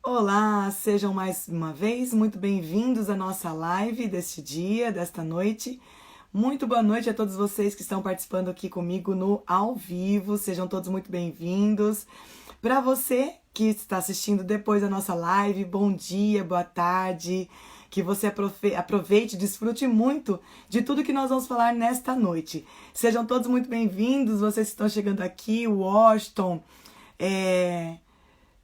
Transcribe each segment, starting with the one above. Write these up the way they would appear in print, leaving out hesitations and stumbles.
Olá, sejam mais uma vez muito bem-vindos à nossa live deste dia, desta noite. Muito boa noite a todos vocês que estão participando aqui comigo no ao vivo. Sejam todos muito bem-vindos. Para você que está assistindo depois da nossa live, bom dia, boa tarde. Que você aproveite e desfrute muito de tudo que nós vamos falar nesta noite. Sejam todos muito bem-vindos, vocês que estão chegando aqui, o Washington,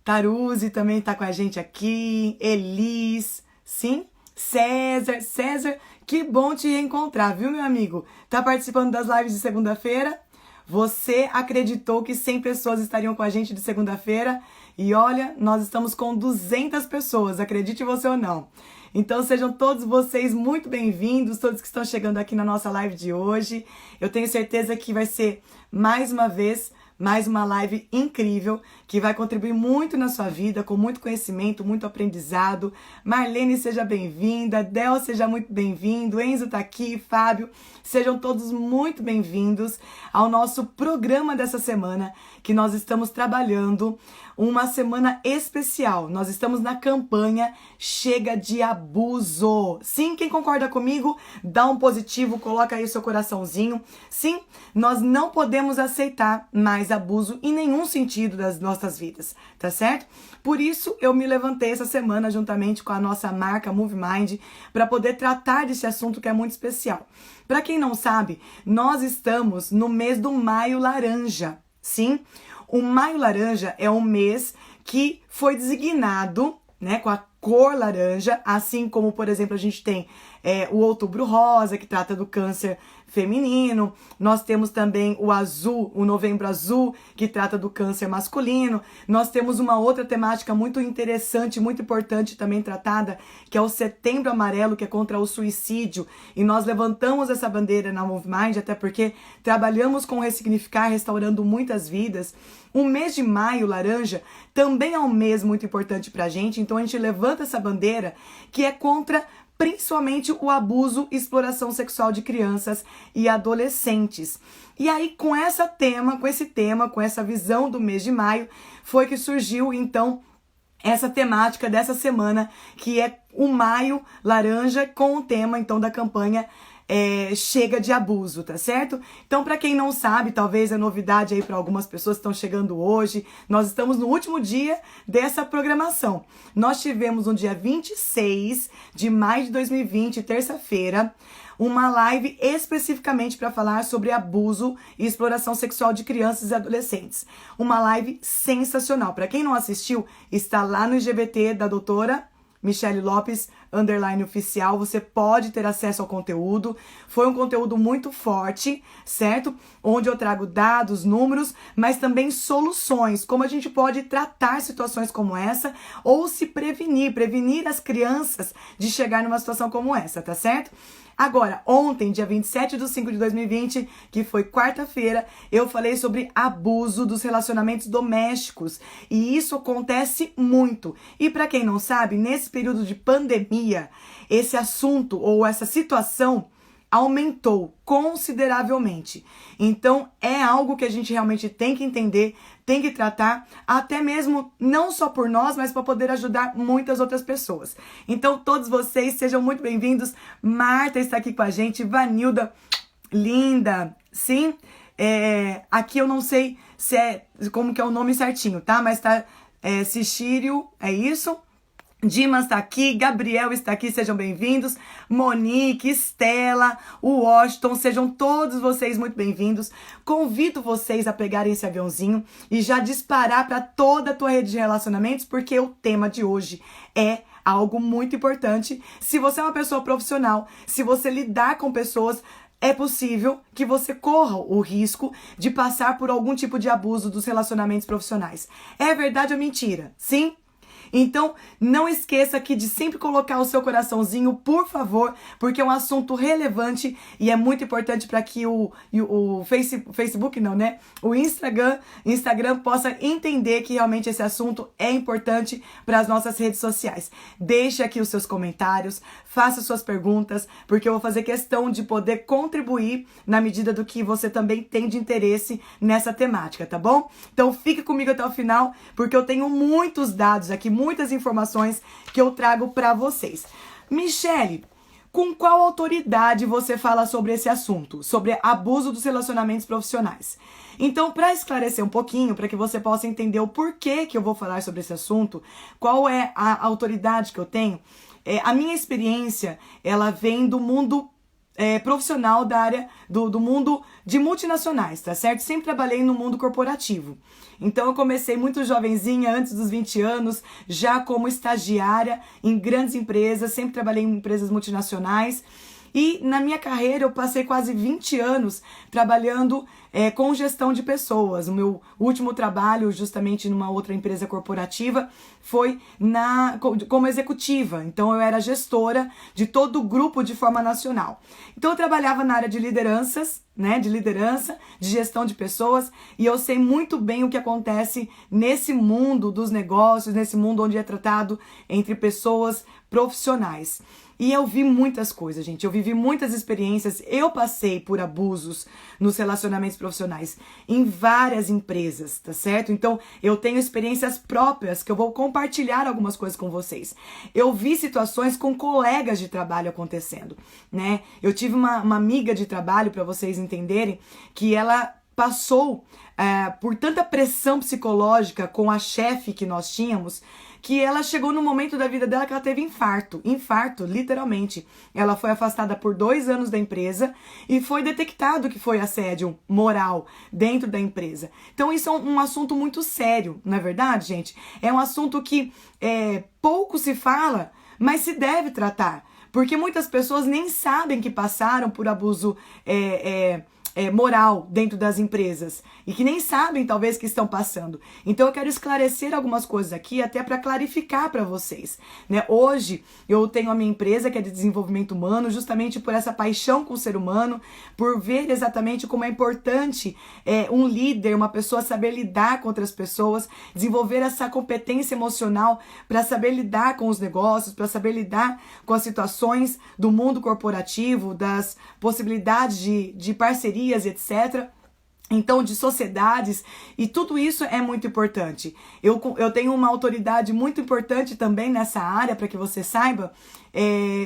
Taruzzi também está com a gente aqui, Elis, sim, César, que bom te encontrar, viu, meu amigo? Tá participando das lives de segunda-feira? Você acreditou que 100 pessoas estariam com a gente de segunda-feira? E olha, nós estamos com 200 pessoas, acredite você ou não. Então sejam todos vocês muito bem-vindos, todos que estão chegando aqui na nossa live de hoje. Eu tenho certeza que vai ser, mais uma vez, mais uma live incrível, que vai contribuir muito na sua vida, com muito conhecimento, muito aprendizado. Marlene, seja bem-vinda. Del, seja muito bem-vindo. Enzo tá aqui, Fábio. Sejam todos muito bem-vindos ao nosso programa dessa semana, que nós estamos trabalhando uma semana especial. Nós estamos na campanha Chega de Abuso. Sim, quem concorda comigo, dá um positivo, coloca aí o seu coraçãozinho. Sim, nós não podemos aceitar mais abuso em nenhum sentido das nossas vidas, tá certo? Por isso, eu me levantei essa semana juntamente com a nossa marca MoveMind para poder tratar desse assunto que é muito especial. Para quem não sabe, nós estamos no mês do Maio Laranja, sim? O Maio Laranja é um mês que foi designado, né, com a cor laranja, assim como, por exemplo, a gente tem o Outubro Rosa, que trata do câncer feminino. Nós temos também o azul, o Novembro Azul, que trata do câncer masculino. Nós temos uma outra temática muito interessante, muito importante também tratada, que é o Setembro Amarelo, que é contra o suicídio. E nós levantamos essa bandeira na MoveMind, até porque trabalhamos com ressignificar, restaurando muitas vidas. O mês de maio, laranja, também é um mês muito importante pra gente, então a gente levanta essa bandeira que é contra principalmente o abuso e exploração sexual de crianças e adolescentes. E aí, com esse tema, com essa visão do mês de maio, foi que surgiu, então, essa temática dessa semana, que é o Maio Laranja, com o tema, então, da campanha Chega de Abuso, tá certo? Então, para quem não sabe, talvez é novidade aí para algumas pessoas que estão chegando hoje, nós estamos no último dia dessa programação. Nós tivemos no dia 26 de maio de 2020, terça-feira, uma live especificamente para falar sobre abuso e exploração sexual de crianças e adolescentes. Uma live sensacional. Para quem não assistiu, está lá no IGBT da doutora Michele Lopes, _oficial, você pode ter acesso ao conteúdo. Foi um conteúdo muito forte, certo? Onde eu trago dados, números, mas também soluções, como a gente pode tratar situações como essa, ou se prevenir as crianças de chegar numa situação como essa, tá certo? Agora, ontem, dia 27/5/2020, que foi quarta-feira, eu falei sobre abuso dos relacionamentos domésticos. E isso acontece muito. E para quem não sabe, nesse período de pandemia, esse assunto ou essa situação aumentou consideravelmente. Então, é algo que a gente realmente tem que entender, tem que tratar, até mesmo não só por nós, mas para poder ajudar muitas outras pessoas. Então, todos vocês sejam muito bem-vindos. Marta está aqui com a gente, Vanilda, linda, sim? Aqui eu não sei como que é o nome certinho, tá? Mas tá Cicírio, é isso? Dimas está aqui, Gabriel está aqui, sejam bem-vindos. Monique, Estela, o Washington, sejam todos vocês muito bem-vindos. Convido vocês a pegarem esse aviãozinho e já disparar para toda a tua rede de relacionamentos, porque o tema de hoje é algo muito importante. Se você é uma pessoa profissional, se você lidar com pessoas, é possível que você corra o risco de passar por algum tipo de abuso dos relacionamentos profissionais. É verdade ou mentira? Sim? Então, não esqueça aqui de sempre colocar o seu coraçãozinho, por favor, porque é um assunto relevante e é muito importante para que o Facebook não, né? O Instagram possa entender que realmente esse assunto é importante para as nossas redes sociais. Deixe aqui os seus comentários, faça suas perguntas, porque eu vou fazer questão de poder contribuir na medida do que você também tem de interesse nessa temática, tá bom? Então, fique comigo até o final, porque eu tenho muitos dados aqui, muitas informações que eu trago para vocês. Michele, com qual autoridade você fala sobre esse assunto, sobre abuso dos relacionamentos profissionais? Então, para esclarecer um pouquinho, para que você possa entender o porquê que eu vou falar sobre esse assunto, qual é a autoridade que eu tenho, a minha experiência, ela vem do mundo profissional da área do mundo de multinacionais, tá certo? Sempre trabalhei no mundo corporativo. Então eu comecei muito jovenzinha, antes dos 20 anos, já como estagiária em grandes empresas, sempre trabalhei em empresas multinacionais. E na minha carreira eu passei quase 20 anos trabalhando com gestão de pessoas. O meu último trabalho, justamente numa outra empresa corporativa, foi como executiva. Então eu era gestora de todo o grupo de forma nacional. Então eu trabalhava na área de lideranças, de liderança, de gestão de pessoas, e eu sei muito bem o que acontece nesse mundo dos negócios, nesse mundo onde é tratado entre pessoas profissionais. E eu vi muitas coisas, gente. Eu vivi muitas experiências. Eu passei por abusos nos relacionamentos profissionais em várias empresas, tá certo? Então, eu tenho experiências próprias que eu vou compartilhar algumas coisas com vocês. Eu vi situações com colegas de trabalho acontecendo, né? Eu tive uma amiga de trabalho, para vocês entenderem, que ela passou por tanta pressão psicológica com a chefe que nós tínhamos, que ela chegou no momento da vida dela que ela teve infarto, literalmente. Ela foi afastada por 2 anos da empresa e foi detectado que foi assédio moral dentro da empresa. Então isso é um assunto muito sério, não é verdade, gente? É um assunto que pouco se fala, mas se deve tratar. Porque muitas pessoas nem sabem que passaram por abuso moral dentro das empresas e que nem sabem talvez que estão passando. Então eu quero esclarecer algumas coisas aqui até para clarificar para vocês, né? Hoje eu tenho a minha empresa que é de desenvolvimento humano, justamente por essa paixão com o ser humano, por ver exatamente como é importante um líder, uma pessoa saber lidar com outras pessoas, desenvolver essa competência emocional para saber lidar com os negócios, para saber lidar com as situações do mundo corporativo, das possibilidades de parceria, etc. Então, de sociedades, e tudo isso é muito importante. Eu tenho uma autoridade muito importante também nessa área, para que você saiba.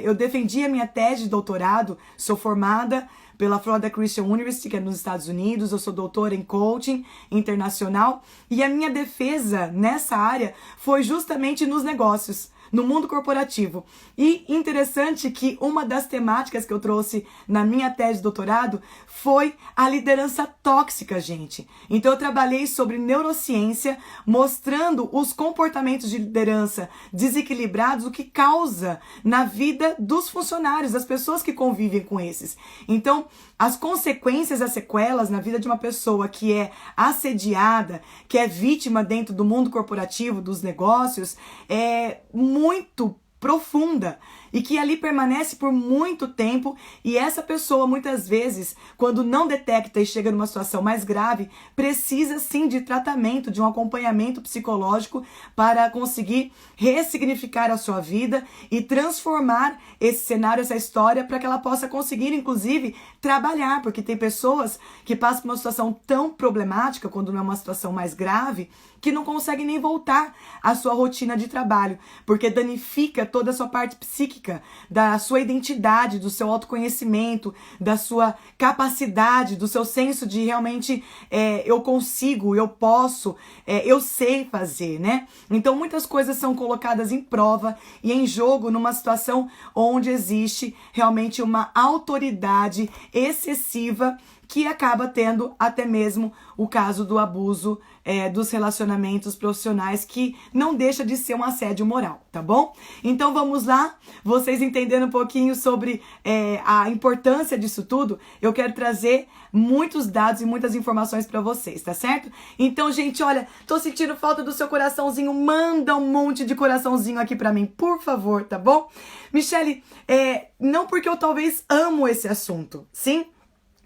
Eu defendi a minha tese de doutorado, sou formada pela Florida Christian University, que é nos Estados Unidos, eu sou doutora em coaching internacional, e a minha defesa nessa área foi justamente nos negócios, no mundo corporativo. E interessante que uma das temáticas que eu trouxe na minha tese de doutorado foi a liderança tóxica, gente. Então eu trabalhei sobre neurociência, mostrando os comportamentos de liderança desequilibrados, o que causa na vida dos funcionários, das pessoas que convivem com esses. Então, as consequências, as sequelas na vida de uma pessoa que é assediada, que é vítima dentro do mundo corporativo, dos negócios, é muito profunda e que ali permanece por muito tempo, e essa pessoa muitas vezes, quando não detecta e chega numa situação mais grave, precisa sim de tratamento, de um acompanhamento psicológico para conseguir ressignificar a sua vida e transformar esse cenário, essa história, para que ela possa conseguir, inclusive, trabalhar, porque tem pessoas que passam por uma situação tão problemática, quando não é uma situação mais grave, que não conseguem nem voltar à sua rotina de trabalho, porque danifica toda a sua parte psíquica, da sua identidade, do seu autoconhecimento, da sua capacidade, do seu senso de realmente eu consigo, eu posso, eu sei fazer, né? Então muitas coisas são colocadas em prova e em jogo numa situação onde existe realmente uma autoridade excessiva, que acaba tendo até mesmo o caso do abuso dos relacionamentos profissionais, que não deixa de ser um assédio moral, tá bom? Então vamos lá, vocês entendendo um pouquinho sobre a importância disso tudo, eu quero trazer muitos dados e muitas informações para vocês, tá certo? Então, gente, olha, tô sentindo falta do seu coraçãozinho, manda um monte de coraçãozinho aqui para mim, por favor, tá bom? Michele, não porque eu talvez amo esse assunto, sim?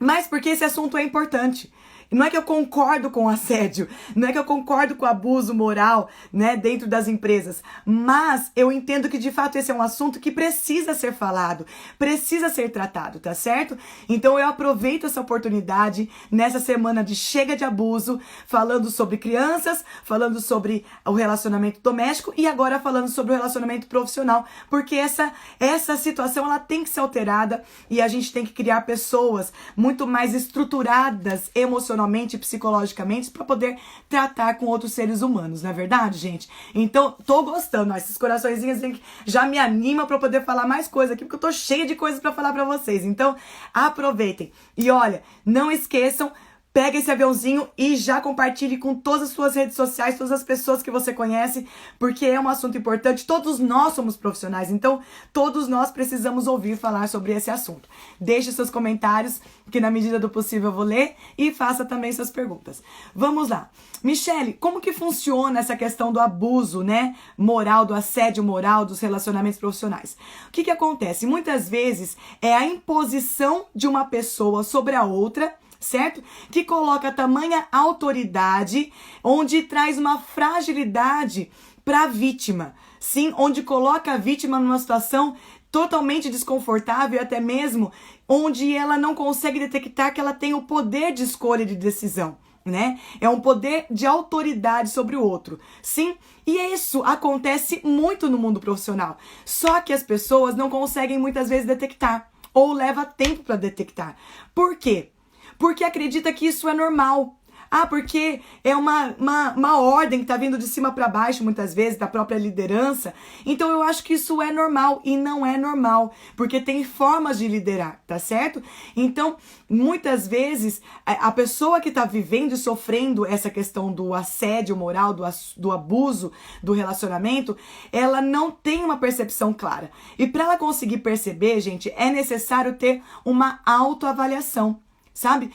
Mas porque esse assunto é importante. Não é que eu concordo com o assédio, não é que eu concordo com o abuso moral, né, dentro das empresas, mas eu entendo que de fato esse é um assunto que precisa ser falado, precisa ser tratado, tá certo? Então eu aproveito essa oportunidade nessa semana de Chega de Abuso, falando sobre crianças, falando sobre o relacionamento doméstico e agora falando sobre o relacionamento profissional, porque essa situação ela tem que ser alterada e a gente tem que criar pessoas muito mais estruturadas emocionalmente e psicologicamente para poder tratar com outros seres humanos, não é verdade, gente? Então, tô gostando, ó, esses coraçõezinhos já me animam para poder falar mais coisas aqui, porque eu tô cheia de coisas para falar para vocês. Então, aproveitem. E olha, não esqueçam, pega esse aviãozinho e já compartilhe com todas as suas redes sociais, todas as pessoas que você conhece, porque é um assunto importante. Todos nós somos profissionais, então todos nós precisamos ouvir falar sobre esse assunto. Deixe seus comentários, que na medida do possível eu vou ler, e faça também suas perguntas. Vamos lá. Michele, como que funciona essa questão do abuso, né, moral, do assédio moral, dos relacionamentos profissionais? O que acontece? Muitas vezes é a imposição de uma pessoa sobre a outra, certo? Que coloca tamanha autoridade, onde traz uma fragilidade para a vítima. Sim, onde coloca a vítima numa situação totalmente desconfortável e até mesmo onde ela não consegue detectar que ela tem o poder de escolha e de decisão, né? É um poder de autoridade sobre o outro. Sim, e isso acontece muito no mundo profissional. Só que as pessoas não conseguem muitas vezes detectar ou leva tempo para detectar. Por quê? Porque acredita que isso é normal. Ah, porque é uma ordem que tá vindo de cima para baixo, muitas vezes, da própria liderança. Então eu acho que isso é normal e não é normal, porque tem formas de liderar, tá certo? Então, muitas vezes, a pessoa que tá vivendo e sofrendo essa questão do assédio moral, do abuso, do relacionamento, ela não tem uma percepção clara. E para ela conseguir perceber, gente, é necessário ter uma autoavaliação. Sabe?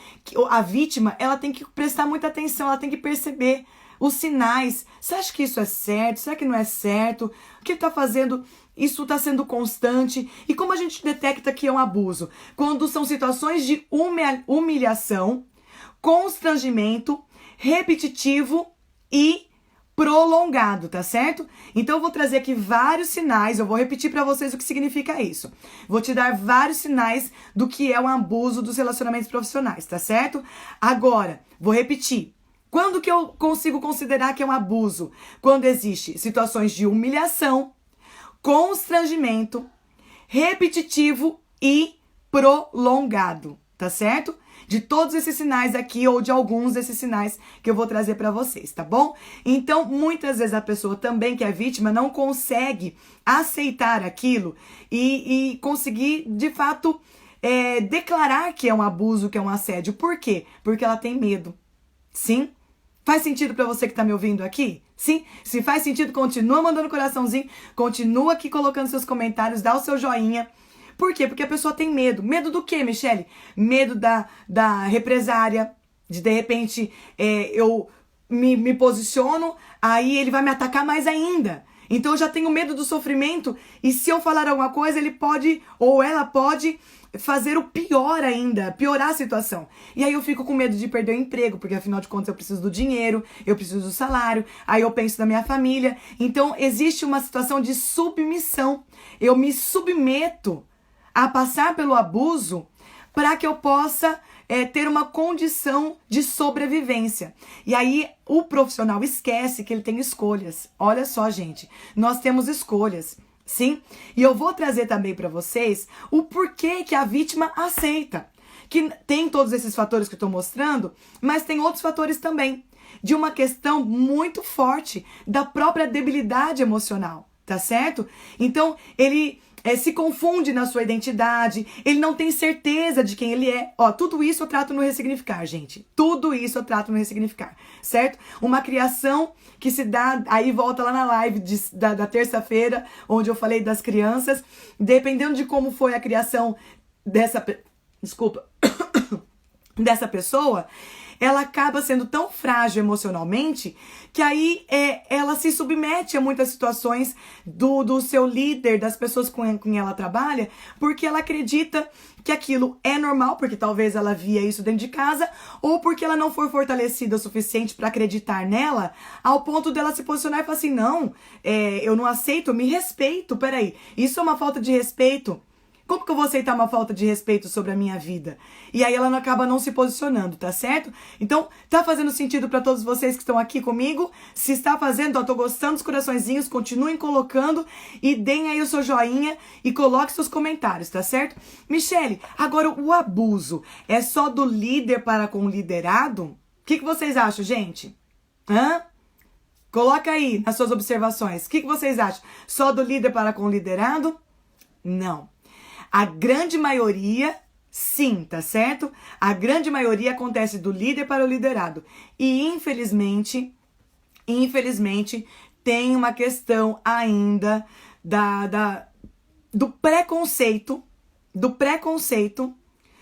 A vítima, ela tem que prestar muita atenção, ela tem que perceber os sinais. Você acha que isso é certo? Será que não é certo? O que está fazendo? Isso está sendo constante? E como a gente detecta que é um abuso? Quando são situações de humilhação, constrangimento, repetitivo e prolongado, tá certo? Então eu vou trazer aqui vários sinais, eu vou repetir pra vocês o que significa isso. Vou te dar vários sinais do que é um abuso dos relacionamentos profissionais, tá certo? Agora, vou repetir. Quando que eu consigo considerar que é um abuso? Quando existe situações de humilhação, constrangimento, repetitivo e prolongado, tá certo? De todos esses sinais aqui, ou de alguns desses sinais que eu vou trazer para vocês, tá bom? Então, muitas vezes a pessoa também, que é vítima, não consegue aceitar aquilo e conseguir, de fato, declarar que é um abuso, que é um assédio. Por quê? Porque ela tem medo. Sim? Faz sentido para você que tá me ouvindo aqui? Sim? Se faz sentido, continua mandando coraçãozinho, continua aqui colocando seus comentários, dá o seu joinha. Por quê? Porque a pessoa tem medo. Medo do quê, Michele? Medo da represária, de repente eu me posiciono, aí ele vai me atacar mais ainda. Então eu já tenho medo do sofrimento e se eu falar alguma coisa, ele pode ou ela pode fazer o pior ainda, piorar a situação. E aí eu fico com medo de perder o emprego, porque afinal de contas eu preciso do dinheiro, eu preciso do salário, aí eu penso na minha família. Então existe uma situação de submissão. Eu me submeto a passar pelo abuso para que eu possa ter uma condição de sobrevivência. E aí o profissional esquece que ele tem escolhas. Olha só, gente, nós temos escolhas, sim? E eu vou trazer também para vocês o porquê que a vítima aceita. Que tem todos esses fatores que eu estou mostrando, mas tem outros fatores também. De uma questão muito forte da própria debilidade emocional, tá certo? Então, ele se confunde na sua identidade, ele não tem certeza de quem ele é. Ó, tudo isso eu trato no Ressignificar, gente. Tudo isso eu trato no Ressignificar, certo? Uma criação que se dá, aí volta lá na live da terça-feira, onde eu falei das crianças, dependendo de como foi a criação dessa pessoa, ela acaba sendo tão frágil emocionalmente que aí ela se submete a muitas situações do seu líder, das pessoas com quem ela trabalha, porque ela acredita que aquilo é normal, porque talvez ela via isso dentro de casa, ou porque ela não foi fortalecida o suficiente para acreditar nela, ao ponto dela se posicionar e falar assim, não, eu não aceito, eu me respeito, peraí, isso é uma falta de respeito. Como que eu vou aceitar uma falta de respeito sobre a minha vida? E aí ela acaba não se posicionando, tá certo? Então, tá fazendo sentido para todos vocês que estão aqui comigo? Se está fazendo, ó, tô gostando dos coraçõezinhos, continuem colocando e deem aí o seu joinha e coloque seus comentários, tá certo? Michele, agora o abuso é só do líder para com o liderado? O que vocês acham, gente? Coloca aí nas suas observações. O que vocês acham? Só do líder para com o liderado? Não. A grande maioria, sim, tá certo? A grande maioria acontece do líder para o liderado. E infelizmente, tem uma questão ainda do preconceito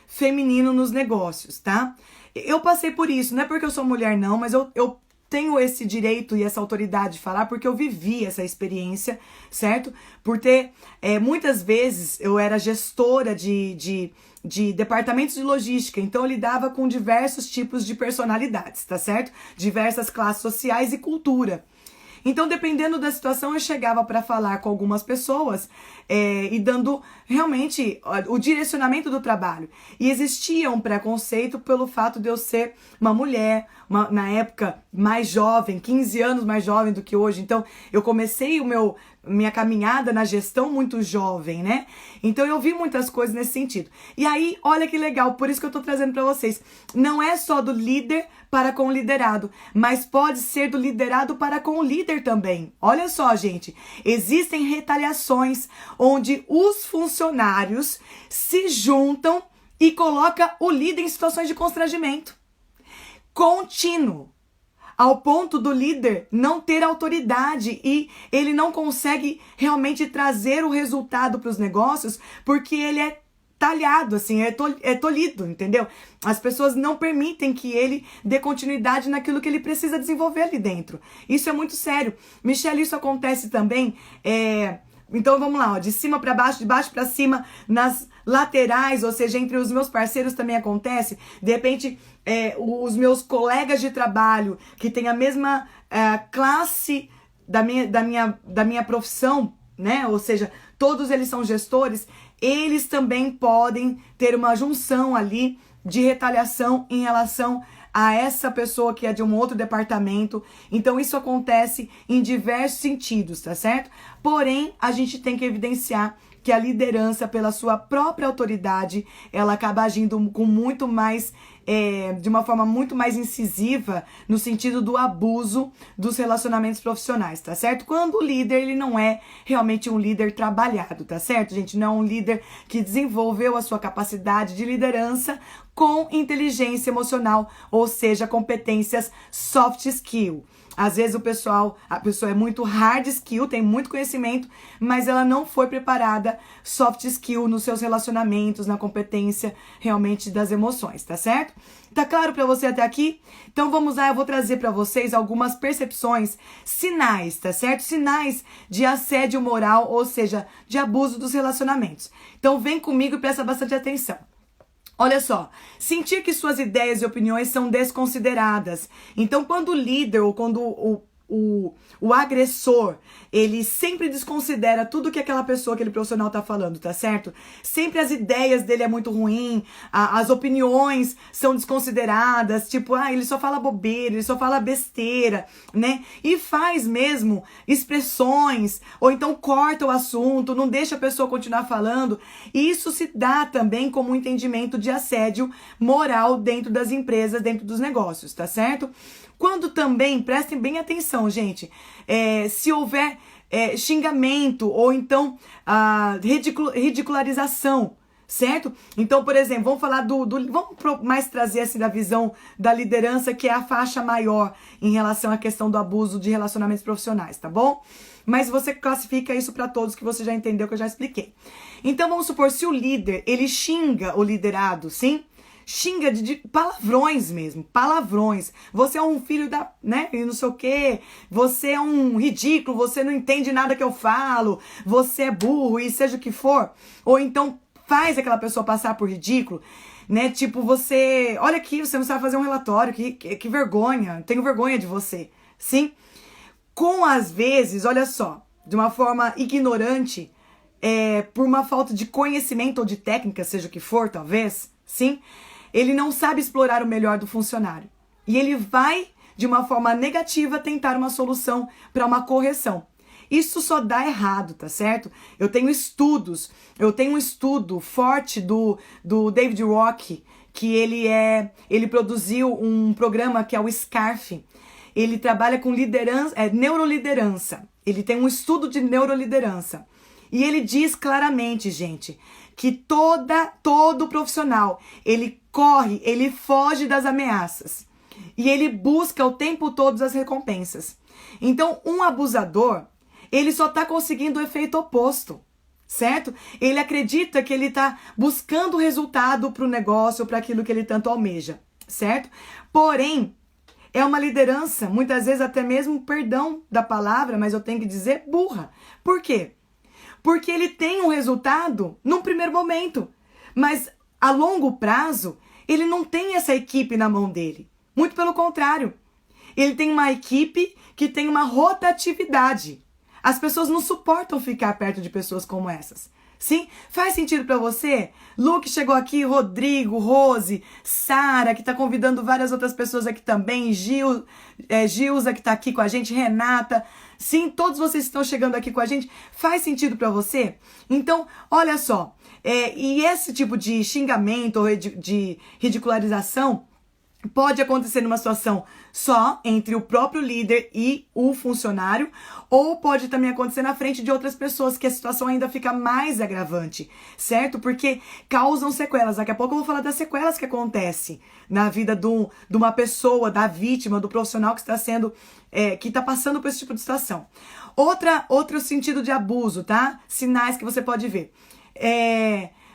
feminino nos negócios, tá? Eu passei por isso, não é porque eu sou mulher não, mas eu tenho esse direito e essa autoridade de falar porque eu vivi essa experiência, certo? Por ter, muitas vezes, eu era gestora de departamentos de logística, então eu lidava com diversos tipos de personalidades, tá certo? Diversas classes sociais e cultura. Então, dependendo da situação, eu chegava para falar com algumas pessoas e dando realmente o direcionamento do trabalho. E existia um preconceito pelo fato de eu ser uma mulher, na época mais jovem, 15 anos mais jovem do que hoje. Então, eu comecei minha caminhada na gestão muito jovem, né? Então, eu vi muitas coisas nesse sentido. E aí, olha que legal, por isso que eu tô trazendo para vocês. Não é só do líder para com o liderado, mas pode ser do liderado para com o líder também. Olha só, gente, existem retaliações onde os funcionários se juntam e colocam o líder em situações de constrangimento contínuo, ao ponto do líder não ter autoridade e ele não consegue realmente trazer o resultado para os negócios porque ele é talhado, assim, é tolhido, entendeu? As pessoas não permitem que ele dê continuidade naquilo que ele precisa desenvolver ali dentro. Isso é muito sério. Michele, isso acontece também, então vamos lá, ó, de cima para baixo, de baixo para cima, nas laterais, ou seja, entre os meus parceiros também acontece. De repente, os meus colegas de trabalho que têm a mesma classe da minha profissão, né? Ou seja, todos eles são gestores, eles também podem ter uma junção ali de retaliação em relação a essa pessoa que é de um outro departamento. Então isso acontece em diversos sentidos, tá certo? Porém, a gente tem que evidenciar que a liderança, pela sua própria autoridade, ela acaba agindo com muito mais, de uma forma muito mais incisiva no sentido do abuso dos relacionamentos profissionais, tá certo? Quando o líder, ele não é realmente um líder trabalhado, tá certo, gente? Não é um líder que desenvolveu a sua capacidade de liderança com inteligência emocional, ou seja, competências soft skill. Às vezes a pessoa é muito hard skill, tem muito conhecimento, mas ela não foi preparada soft skill nos seus relacionamentos, na competência realmente das emoções, tá certo? Tá claro pra você até aqui? Então vamos lá, eu vou trazer pra vocês algumas percepções, sinais, tá certo? Sinais de assédio moral, ou seja, de abuso dos relacionamentos. Então vem comigo e presta bastante atenção. Olha só, sentir que suas ideias e opiniões são desconsideradas. Então, quando o líder ou quando o agressor, ele sempre desconsidera tudo que aquela pessoa, aquele profissional tá falando, tá certo? Sempre as ideias dele é muito ruim, as opiniões são desconsideradas, tipo, ele só fala bobeira, ele só fala besteira, né? E faz mesmo expressões, ou então corta o assunto, não deixa a pessoa continuar falando. E isso se dá também como um entendimento de assédio moral dentro das empresas, dentro dos negócios, tá certo? Quando também, prestem bem atenção, gente, se houver xingamento ou então ridicularização, certo? Então, por exemplo, vamos falar vamos mais trazer assim da visão da liderança, que é a faixa maior em relação à questão do abuso de relacionamentos profissionais, tá bom? Mas você classifica isso para todos, que você já entendeu, que eu já expliquei. Então, vamos supor, se o líder, ele xinga o liderado, sim? xinga de palavrões mesmo, palavrões. Você é um filho da, né, e não sei o quê, você é um ridículo, você não entende nada que eu falo, você é burro e seja o que for. Ou então faz aquela pessoa passar por ridículo, né, tipo você, olha aqui, você não sabe fazer um relatório, que vergonha, tenho vergonha de você, sim? Com às vezes, olha só, de uma forma ignorante, por uma falta de conhecimento ou de técnica, seja o que for, talvez, sim? Ele não sabe explorar o melhor do funcionário. E ele vai, de uma forma negativa, tentar uma solução para uma correção. Isso só dá errado, tá certo? Eu tenho um estudo forte do David Rock, que ele produziu um programa que é o SCARF. Ele trabalha com liderança, neuroliderança. Ele tem um estudo de neuroliderança. E ele diz claramente, gente, que todo profissional, ele corre, ele foge das ameaças. E ele busca o tempo todo as recompensas. Então, um abusador, ele só está conseguindo o efeito oposto, certo? Ele acredita que ele está buscando resultado para o negócio, para aquilo que ele tanto almeja, certo? Porém, é uma liderança, muitas vezes até mesmo, perdão da palavra, mas eu tenho que dizer, burra. Por quê? Porque ele tem um resultado num primeiro momento, mas a longo prazo, ele não tem essa equipe na mão dele. Muito pelo contrário, ele tem uma equipe que tem uma rotatividade. As pessoas não suportam ficar perto de pessoas como essas. Sim? Faz sentido pra você? Luke chegou aqui, Rodrigo, Rose, Sara, que tá convidando várias outras pessoas aqui também, Gilza, que tá aqui com a gente, Renata. Sim, todos vocês estão chegando aqui com a gente. Faz sentido pra você? Então, olha só. E esse tipo de xingamento ou de ridicularização pode acontecer numa situação só entre o próprio líder e o funcionário, ou pode também acontecer na frente de outras pessoas, que a situação ainda fica mais agravante, certo? Porque causam sequelas. Daqui a pouco eu vou falar das sequelas que acontecem na vida de uma pessoa, da vítima, do profissional que está sendo, que está passando por esse tipo de situação. Outro sentido de abuso, tá? Sinais que você pode ver.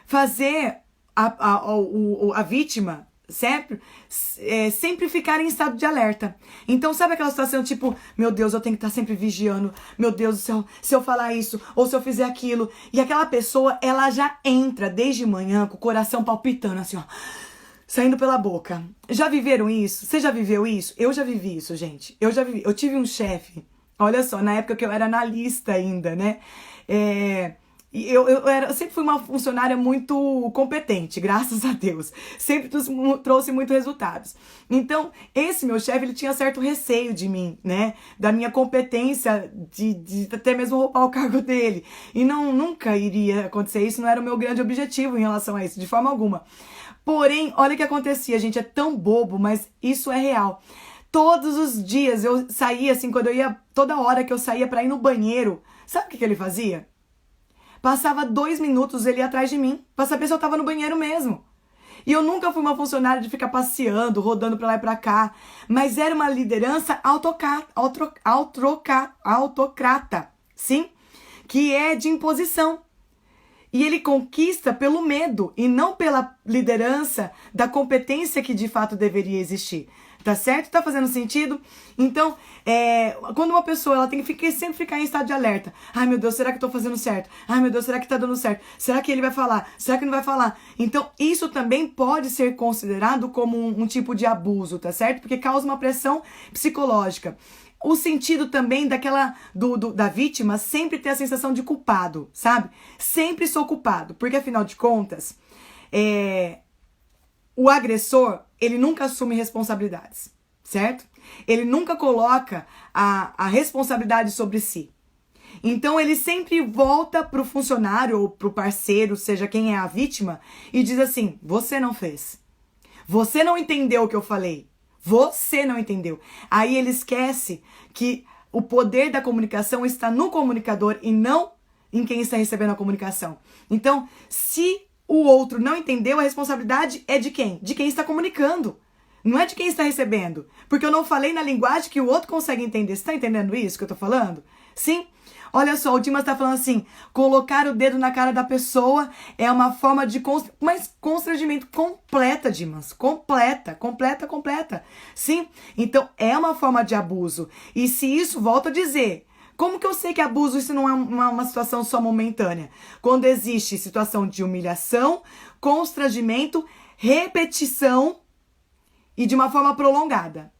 Fazer a vítima sempre ficar em estado de alerta. Então, sabe aquela situação tipo, meu Deus, eu tenho que estar sempre vigiando, meu Deus do céu, se eu falar isso, ou se eu fizer aquilo, e aquela pessoa, ela já entra desde manhã com o coração palpitando assim, ó, saindo pela boca. Já viveram isso? Você já viveu isso? Eu já vivi isso, gente. Eu tive um chefe, olha só, na época que eu era analista ainda, né? Eu sempre fui uma funcionária muito competente, graças a Deus. Sempre trouxe muitos resultados. Então, esse meu chefe, ele tinha certo receio de mim, né? Da minha competência, de até mesmo roubar o cargo dele. E nunca iria acontecer isso, não era o meu grande objetivo em relação a isso, de forma alguma. Porém, olha o que acontecia, gente, é tão bobo, mas isso é real. Todos os dias eu saía, assim, toda hora que eu saía pra ir no banheiro, sabe o que ele fazia? Passava 2 minutos ele ia atrás de mim, pra saber se eu tava no banheiro mesmo. E eu nunca fui uma funcionária de ficar passeando, rodando pra lá e pra cá. Mas era uma liderança autocrata, sim? Que é de imposição. E ele conquista pelo medo e não pela liderança da competência que de fato deveria existir. Tá certo? Tá fazendo sentido? Então, quando uma pessoa ela tem que sempre ficar em estado de alerta. Ai, meu Deus, será que eu tô fazendo certo? Ai, meu Deus, será que tá dando certo? Será que ele vai falar? Será que não vai falar? Então, isso também pode ser considerado como um tipo de abuso, tá certo? Porque causa uma pressão psicológica. O sentido também da vítima sempre ter a sensação de culpado, sabe? Sempre sou culpado, porque afinal de contas, o agressor, ele nunca assume responsabilidades, certo? Ele nunca coloca a responsabilidade sobre si. Então ele sempre volta pro funcionário ou pro parceiro, seja quem é a vítima, e diz assim, você não fez. Você não entendeu o que eu falei. Você não entendeu. Aí ele esquece que o poder da comunicação está no comunicador e não em quem está recebendo a comunicação. Então, se o outro não entendeu, a responsabilidade é de quem? De quem está comunicando. Não é de quem está recebendo. Porque eu não falei na linguagem que o outro consegue entender. Você está entendendo isso que eu estou falando? Sim? Olha só, o Dimas tá falando assim, colocar o dedo na cara da pessoa é uma forma de mas constrangimento completa, Dimas. Completa. Sim? Então, é uma forma de abuso. E se isso, volto a dizer, como que eu sei que abuso isso não é uma situação só momentânea? Quando existe situação de humilhação, constrangimento, repetição e de uma forma prolongada.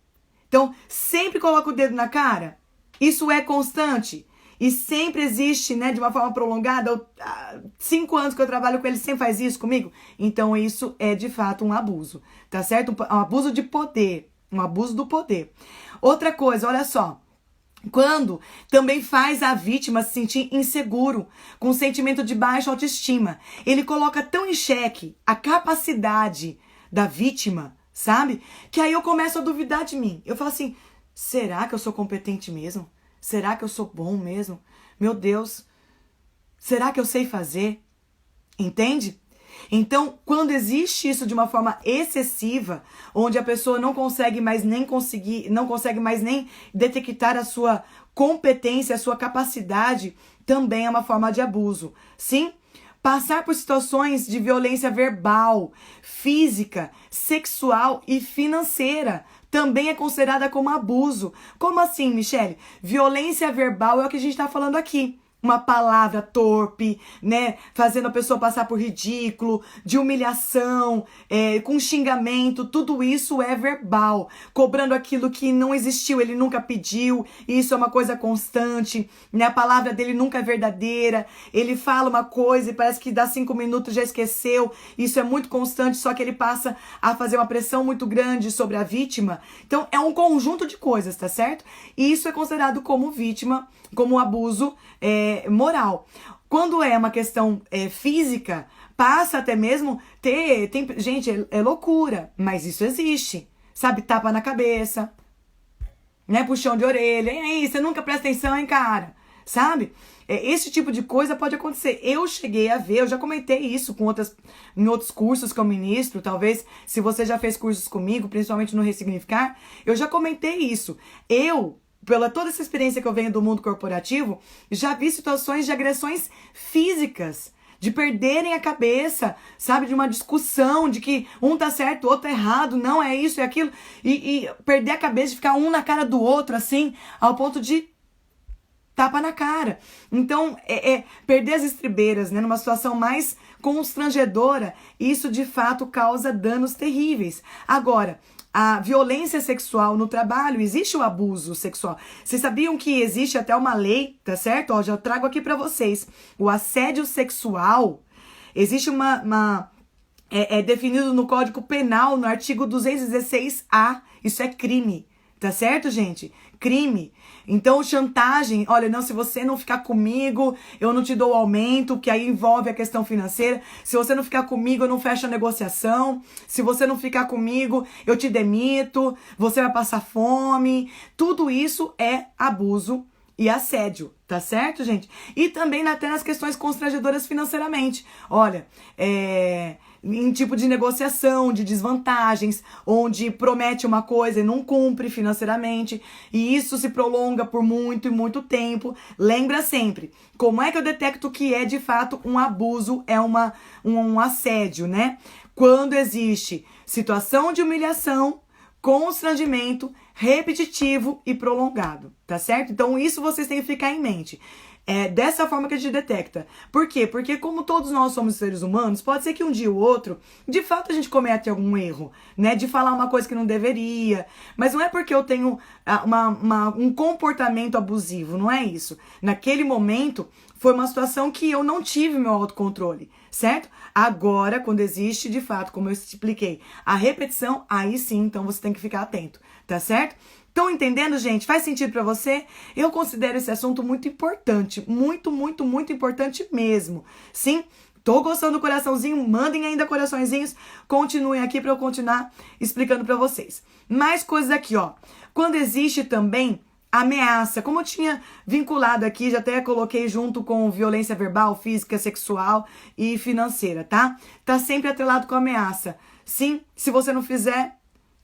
Então, sempre coloca o dedo na cara. Isso é constante. E sempre existe, né, de uma forma prolongada. 5 anos que eu trabalho com ele, sempre faz isso comigo. Então, isso é, de fato, um abuso. Tá certo? Um abuso de poder. Um abuso do poder. Outra coisa, olha só. Quando também faz a vítima se sentir inseguro, com um sentimento de baixa autoestima. Ele coloca tão em xeque a capacidade da vítima, sabe? Que aí eu começo a duvidar de mim. Eu falo assim, será que eu sou competente mesmo? Será que eu sou bom mesmo? Meu Deus, será que eu sei fazer? Entende? Então, quando existe isso de uma forma excessiva, onde a pessoa não consegue mais nem detectar a sua competência, a sua capacidade, também é uma forma de abuso. Sim? Passar por situações de violência verbal, física, sexual e financeira também é considerada como abuso. Como assim, Michele? Violência verbal é o que a gente está falando aqui. Uma palavra torpe, né? Fazendo a pessoa passar por ridículo, de humilhação, com xingamento, tudo isso é verbal. Cobrando aquilo que não existiu, ele nunca pediu, e isso é uma coisa constante, né? A palavra dele nunca é verdadeira, ele fala uma coisa e parece que dá 5 minutos já esqueceu, isso é muito constante, só que ele passa a fazer uma pressão muito grande sobre a vítima. Então é um conjunto de coisas, tá certo? E isso é considerado como vítima, como abuso moral. Quando é uma questão física, passa até mesmo gente, é loucura, mas isso existe, sabe? Tapa na cabeça, né? Puxão de orelha, e aí, você nunca presta atenção, hein, cara? Sabe? Esse tipo de coisa pode acontecer. Eu cheguei a ver, eu já comentei isso em outros cursos que eu ministro, talvez, se você já fez cursos comigo, principalmente no Ressignificar, eu já comentei isso. Pela toda essa experiência que eu venho do mundo corporativo, já vi situações de agressões físicas, de perderem a cabeça, sabe, de uma discussão, de que um tá certo, o outro tá errado, não é isso, é aquilo, e perder a cabeça, de ficar um na cara do outro, assim, ao ponto de tapa na cara. Então, perder as estribeiras, né, numa situação mais constrangedora, isso de fato causa danos terríveis. Agora, a violência sexual no trabalho, existe o abuso sexual. Vocês sabiam que existe até uma lei, tá certo? Ó, já trago aqui pra vocês. O assédio sexual, existe é definido no Código Penal, no artigo 216A. Isso é crime, tá certo, gente? Crime. Então, chantagem, olha, não, se você não ficar comigo, eu não te dou aumento, que aí envolve a questão financeira. Se você não ficar comigo, eu não fecho a negociação. Se você não ficar comigo, eu te demito, você vai passar fome. Tudo isso é abuso e assédio, tá certo, gente? E também até nas questões constrangedoras financeiramente. Olha, em tipo de negociação, de desvantagens, onde promete uma coisa e não cumpre financeiramente, e isso se prolonga por muito e muito tempo. Lembra sempre, como é que eu detecto que é de fato um abuso, um assédio, né? Quando existe situação de humilhação, constrangimento, repetitivo e prolongado, tá certo? Então isso vocês têm que ficar em mente. É dessa forma que a gente detecta. Por quê? Porque como todos nós somos seres humanos, pode ser que um dia ou outro, de fato a gente comete algum erro, né? De falar uma coisa que não deveria. Mas não é porque eu tenho um comportamento abusivo, não é isso. Naquele momento, foi uma situação que eu não tive meu autocontrole, certo? Agora, quando existe, de fato, como eu expliquei, a repetição, aí sim, então você tem que ficar atento, tá certo? Estão entendendo, gente? Faz sentido pra você? Eu considero esse assunto muito importante. Muito, muito, muito importante mesmo. Sim? Tô gostando do coraçãozinho? Mandem ainda coraçõezinhos. Continuem aqui pra eu continuar explicando pra vocês. Mais coisas aqui, ó. Quando existe também ameaça, como eu tinha vinculado aqui, já até coloquei junto com violência verbal, física, sexual e financeira, tá? Tá sempre atrelado com ameaça. Sim, se você não fizer,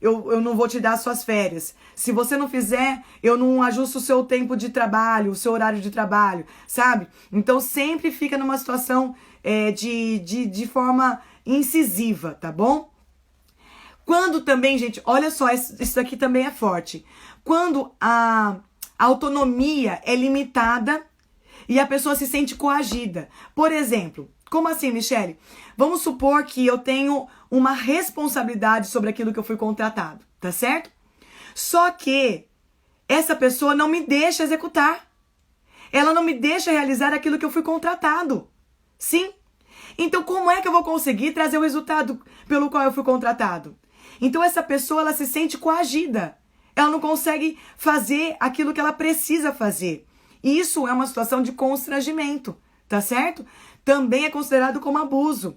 eu não vou te dar as suas férias. Se você não fizer, eu não ajusto o seu tempo de trabalho, o seu horário de trabalho, sabe? Então sempre fica numa situação de forma incisiva, tá bom? Quando também, gente, olha só, isso aqui também é forte. Quando a autonomia é limitada e a pessoa se sente coagida. Por exemplo, como assim, Michele? Vamos supor que eu tenho uma responsabilidade sobre aquilo que eu fui contratado, tá certo? Só que essa pessoa não me deixa executar. Ela não me deixa realizar aquilo que eu fui contratado. Sim? Então, como é que eu vou conseguir trazer o resultado pelo qual eu fui contratado? Então, essa pessoa, ela se sente coagida. Ela não consegue fazer aquilo que ela precisa fazer. E isso é uma situação de constrangimento, tá certo? Também é considerado como abuso.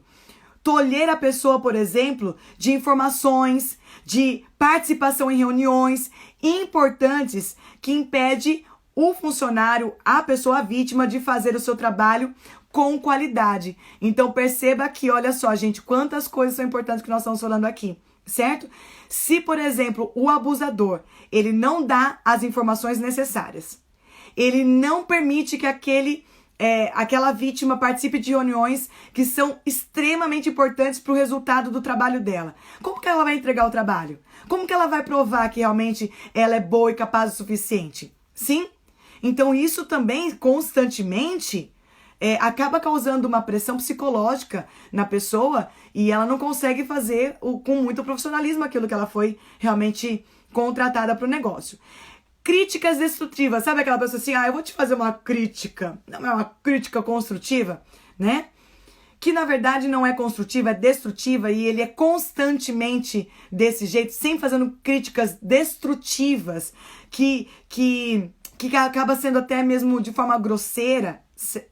Tolher a pessoa, por exemplo, de informações, de participação em reuniões importantes que impede o funcionário, a pessoa, a vítima, de fazer o seu trabalho com qualidade. Então perceba que, olha só, gente, quantas coisas são importantes que nós estamos falando aqui, certo? Se, por exemplo, o abusador, ele não dá as informações necessárias, ele não permite que aquela vítima participe de reuniões que são extremamente importantes para o resultado do trabalho dela. Como que ela vai entregar o trabalho? Como que ela vai provar que realmente ela é boa e capaz o suficiente? Sim? Então isso também constantemente acaba causando uma pressão psicológica na pessoa e ela não consegue fazer com muito profissionalismo aquilo que ela foi realmente contratada para o negócio. Críticas destrutivas, sabe aquela pessoa assim, eu vou te fazer uma crítica, não é uma crítica construtiva, né? Que na verdade não é construtiva, é destrutiva e ele é constantemente desse jeito, sempre fazendo críticas destrutivas que acaba sendo até mesmo de forma grosseira.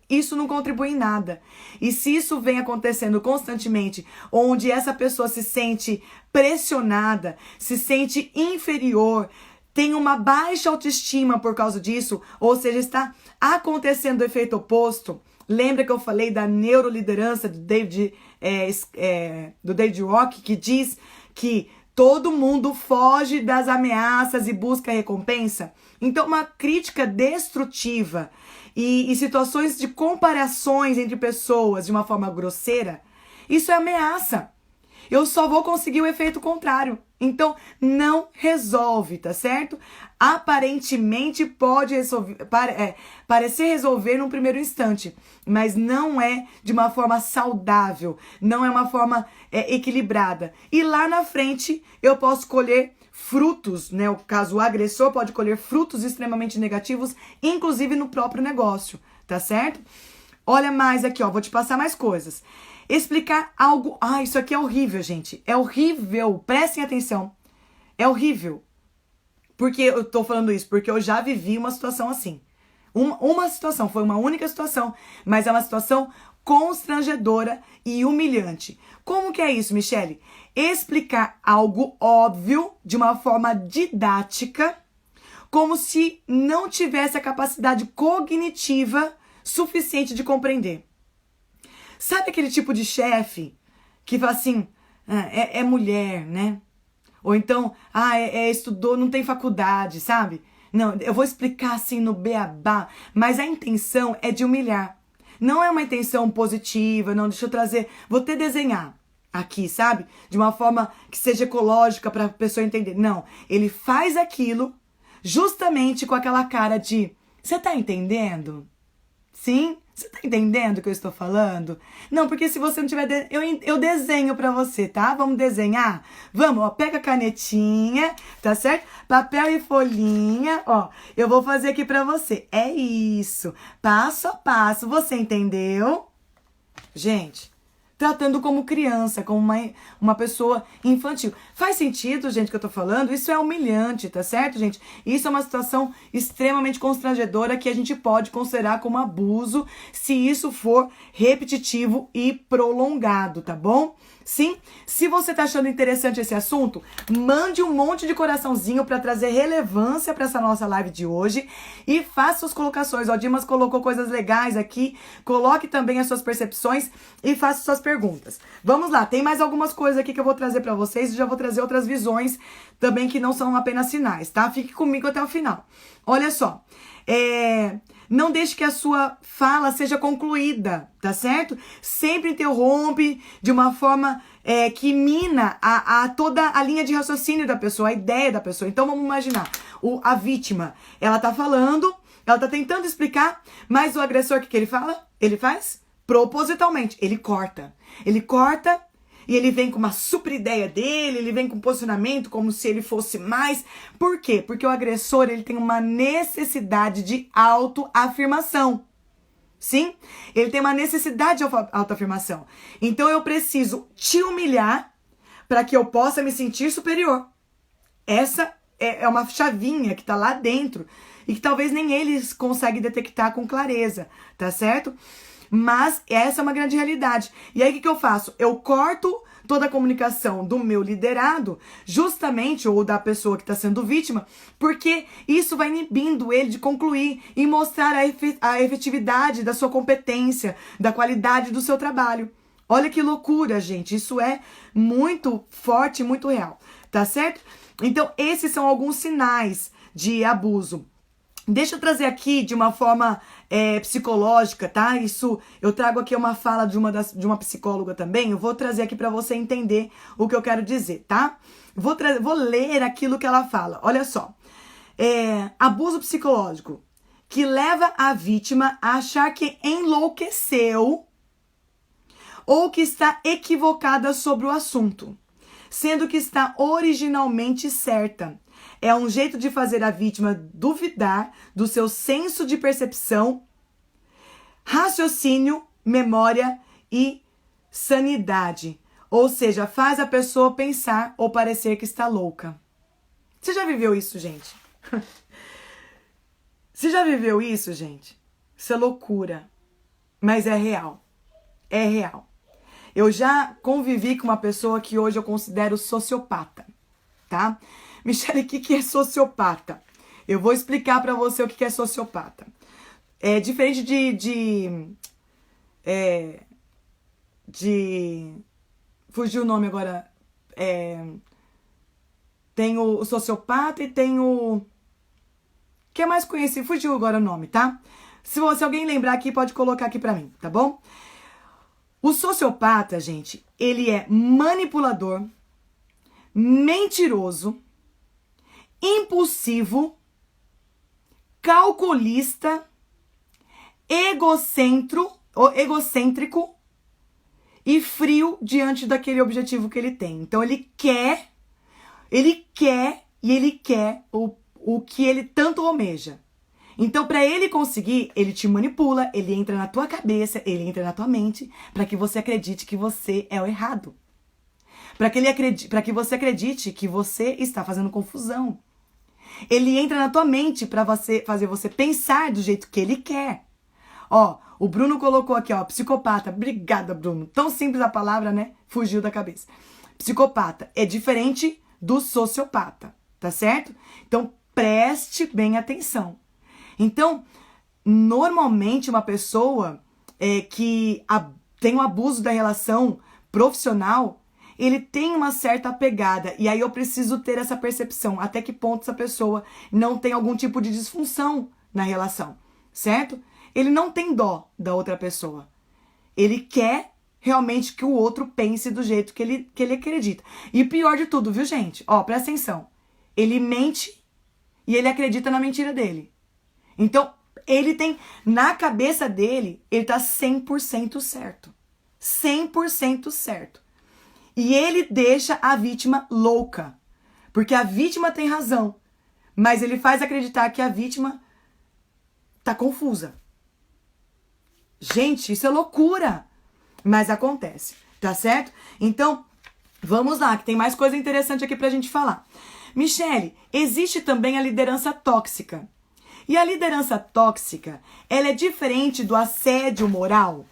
Isso não contribui em nada. E se isso vem acontecendo constantemente, onde essa pessoa se sente pressionada, se sente inferior, tem uma baixa autoestima por causa disso, ou seja, está acontecendo o efeito oposto. Lembra que eu falei da neuroliderança do David Rock, que diz que todo mundo foge das ameaças e busca recompensa? Então, uma crítica destrutiva e situações de comparações entre pessoas de uma forma grosseira, isso é ameaça. Eu só vou conseguir o efeito contrário. Então, não resolve, tá certo? Aparentemente pode parecer resolver num primeiro instante, mas não é de uma forma saudável, não é uma forma equilibrada. E lá na frente eu posso colher frutos, né? O caso o agressor pode colher frutos extremamente negativos, inclusive no próprio negócio, tá certo? Olha mais aqui, vou te passar mais coisas. Explicar algo... isso aqui é horrível, gente. É horrível. Prestem atenção. É horrível. Por que eu tô falando isso? Porque eu já vivi uma situação assim. Uma situação, foi uma única situação, mas é uma situação constrangedora e humilhante. Como que é isso, Michele? Explicar algo óbvio de uma forma didática, como se não tivesse a capacidade cognitiva suficiente de compreender. Sabe aquele tipo de chefe que fala assim, é mulher, né? Ou então, estudou, não tem faculdade, sabe? Não, eu vou explicar assim no beabá, mas a intenção é de humilhar. Não é uma intenção positiva, não, deixa eu trazer, vou até desenhar aqui, sabe? De uma forma que seja ecológica para a pessoa entender. Não, ele faz aquilo justamente com aquela cara de, você tá entendendo? Sim? Você tá entendendo o que eu estou falando? Não, porque se você não tiver... Eu desenho pra você, tá? Vamos desenhar? Vamos, pega a canetinha, tá certo? Papel e folhinha, eu vou fazer aqui pra você. É isso, passo a passo, você entendeu? Gente, tratando como criança, como uma pessoa infantil. Faz sentido, gente, que eu tô falando? Isso é humilhante, tá certo, gente? Isso é uma situação extremamente constrangedora que a gente pode considerar como abuso se isso for repetitivo e prolongado, tá bom? Sim? Se você tá achando interessante esse assunto, mande um monte de coraçãozinho para trazer relevância para essa nossa live de hoje e faça suas colocações. O Dimas colocou coisas legais aqui. Coloque também as suas percepções e faça suas perguntas. perguntas. Vamos lá, tem mais algumas coisas aqui que eu vou trazer pra vocês e já vou trazer outras visões também que não são apenas sinais, tá? Fique comigo até o final. Olha só, não deixe que a sua fala seja concluída, tá certo? Sempre interrompe de uma forma que mina toda a linha de raciocínio da pessoa, a ideia da pessoa. Então vamos imaginar, a vítima, ela tá falando, ela tá tentando explicar, mas o agressor, o que ele fala? Ele faz? Propositalmente, ele corta. Ele corta e ele vem com uma super ideia dele, ele vem com um posicionamento como se ele fosse mais. Por quê? Porque o agressor, ele tem uma necessidade de autoafirmação. Sim? Ele tem uma necessidade de autoafirmação. Então eu preciso te humilhar para que eu possa me sentir superior. Essa é uma chavinha que tá lá dentro e que talvez nem eles conseguem detectar com clareza, tá certo? Mas essa é uma grande realidade. E aí o que eu faço? Eu corto toda a comunicação do meu liderado, justamente, ou da pessoa que está sendo vítima, porque isso vai inibindo ele de concluir e mostrar a efetividade da sua competência, da qualidade do seu trabalho. Olha que loucura, gente. Isso é muito forte, muito real, tá certo? Então, esses são alguns sinais de abuso. Deixa eu trazer aqui de uma forma psicológica, tá? Isso, eu trago aqui uma fala de uma psicóloga também. Eu vou trazer aqui para você entender o que eu quero dizer, tá? Vou ler aquilo que ela fala. Olha só. Abuso psicológico que leva a vítima a achar que enlouqueceu ou que está equivocada sobre o assunto, sendo que está originalmente certa. É um jeito de fazer a vítima duvidar do seu senso de percepção, raciocínio, memória e sanidade. Ou seja, faz a pessoa pensar ou parecer que está louca. Você já viveu isso, gente? Você já viveu isso, gente? Isso é loucura. Mas é real. É real. Eu já convivi com uma pessoa que hoje eu considero sociopata, tá? Michele, o que é sociopata? Eu vou explicar pra você o que é sociopata. É diferente fugiu o nome agora. Tem o sociopata e tem o... que é mais conhecido? Fugiu agora o nome, tá? Se alguém lembrar aqui, pode colocar aqui pra mim, tá bom? O sociopata, gente, ele é manipulador, mentiroso, impulsivo, calculista, egocêntrico e frio diante daquele objetivo que ele tem. Então ele quer o que ele tanto almeja. Então, para ele conseguir, ele te manipula, ele entra na tua cabeça, ele entra na tua mente, para que você acredite que você é o errado. Para que você acredite que você está fazendo confusão. Ele entra na tua mente para fazer você pensar do jeito que ele quer. Ó, o Bruno colocou aqui, ó, psicopata. Obrigada, Bruno. Tão simples a palavra, né? Fugiu da cabeça. Psicopata é diferente do sociopata, tá certo? Então, preste bem atenção. Então, normalmente uma pessoa que tem um abuso da relação profissional, ele tem uma certa pegada. E aí eu preciso ter essa percepção. Até que ponto essa pessoa não tem algum tipo de disfunção na relação, certo? Ele não tem dó da outra pessoa. Ele quer realmente que o outro pense do jeito que ele acredita. E pior de tudo, viu, gente? Ó, presta atenção. Ele mente e ele acredita na mentira dele. Então, ele tem, na cabeça dele, ele tá 100% certo. 100% certo. E ele deixa a vítima louca. Porque a vítima tem razão. Mas ele faz acreditar que a vítima tá confusa. Gente, isso é loucura. Mas acontece, tá certo? Então, vamos lá, que tem mais coisa interessante aqui pra gente falar. Michele, existe também a liderança tóxica. E a liderança tóxica, ela é diferente do assédio moral?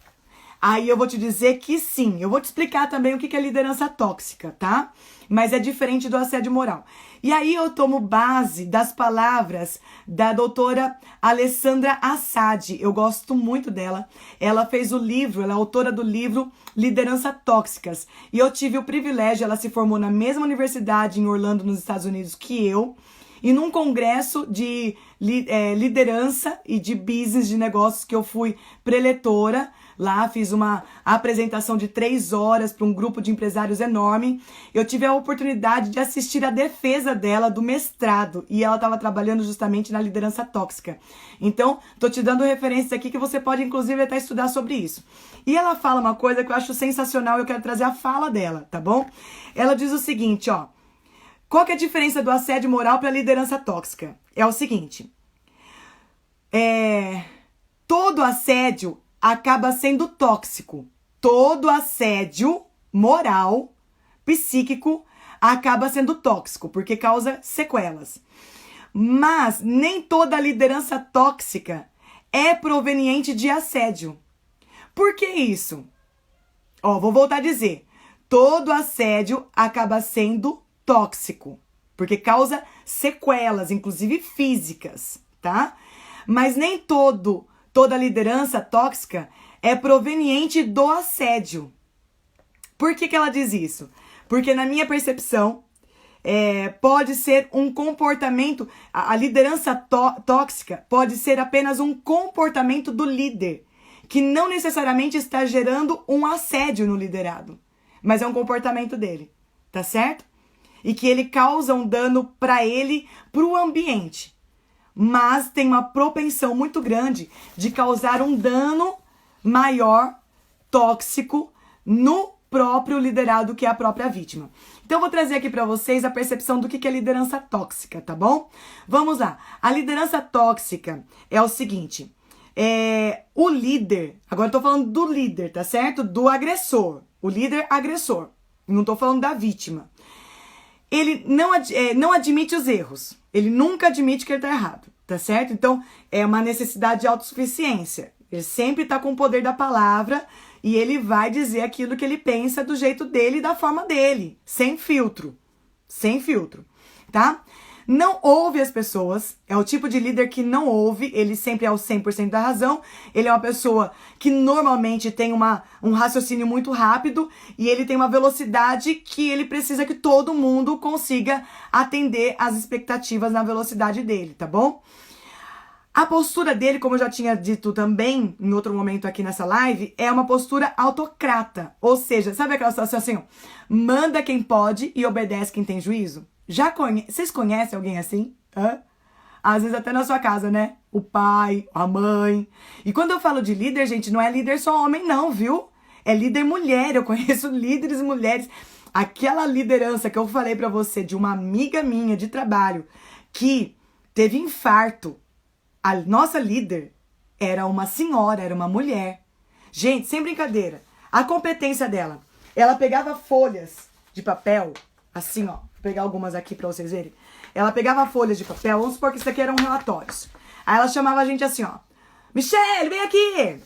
Aí eu vou te dizer que sim. Eu vou te explicar também o que é liderança tóxica, tá? Mas é diferente do assédio moral. E aí eu tomo base das palavras da doutora Alessandra Assad. Eu gosto muito dela. Ela fez o livro, ela é autora do livro Liderança Tóxicas. E eu tive o privilégio, ela se formou na mesma universidade em Orlando, nos Estados Unidos, que eu. E num congresso de liderança e de business, de negócios, que eu fui preletora. Lá fiz uma apresentação de 3 horas para um grupo de empresários enorme. Eu tive a oportunidade de assistir a defesa dela do mestrado. E ela estava trabalhando justamente na liderança tóxica. Então, tô te dando referências aqui que você pode, inclusive, até estudar sobre isso. E ela fala uma coisa que eu acho sensacional e eu quero trazer a fala dela, tá bom? Ela diz o seguinte, ó. Qual que é a diferença do assédio moral para a liderança tóxica? É o seguinte. Todo assédio acaba sendo tóxico. Todo assédio moral, psíquico, acaba sendo tóxico, porque causa sequelas. Mas nem toda liderança tóxica é proveniente de assédio. Por que isso? Vou voltar a dizer. Todo assédio acaba sendo tóxico, porque causa sequelas, inclusive físicas, tá? Mas nem toda liderança tóxica é proveniente do assédio. Por que ela diz isso? Porque na minha percepção, pode ser um comportamento, a liderança tóxica pode ser apenas um comportamento do líder, que não necessariamente está gerando um assédio no liderado, mas é um comportamento dele, tá certo? E que ele causa um dano para ele, para o ambiente. Mas tem uma propensão muito grande de causar um dano maior, tóxico, no próprio liderado, que é a própria vítima. Então, eu vou trazer aqui para vocês a percepção do que é liderança tóxica, tá bom? Vamos lá. A liderança tóxica é o seguinte. O líder, agora eu tô falando do líder, tá certo? Do agressor. O líder agressor. Não tô falando da vítima. Ele não admite os erros. Ele nunca admite que ele tá errado, tá certo? Então, é uma necessidade de autossuficiência. Ele sempre tá com o poder da palavra e ele vai dizer aquilo que ele pensa do jeito dele e da forma dele, sem filtro. Sem filtro, tá? Não ouve as pessoas, é o tipo de líder que não ouve, ele sempre é o 100% da razão, ele é uma pessoa que normalmente tem um raciocínio muito rápido e ele tem uma velocidade que ele precisa que todo mundo consiga atender às expectativas na velocidade dele, tá bom? A postura dele, como eu já tinha dito também em outro momento aqui nessa live, é uma postura autocrata, ou seja, sabe aquela situação assim, ó, manda quem pode e obedece quem tem juízo? Vocês conhecem alguém assim? Às vezes até na sua casa, né? O pai, a mãe. E quando eu falo de líder, gente, não é líder só homem não, viu? É líder mulher, eu conheço líderes mulheres. Aquela liderança que eu falei pra você de uma amiga minha de trabalho que teve infarto. A nossa líder era uma senhora, era uma mulher. Gente, sem brincadeira. A competência dela, ela pegava folhas de papel, assim, ó. Vou pegar algumas aqui pra vocês verem. Ela pegava folhas de papel, vamos supor que isso aqui eram relatórios. Aí ela chamava a gente assim, ó. Michele, vem aqui!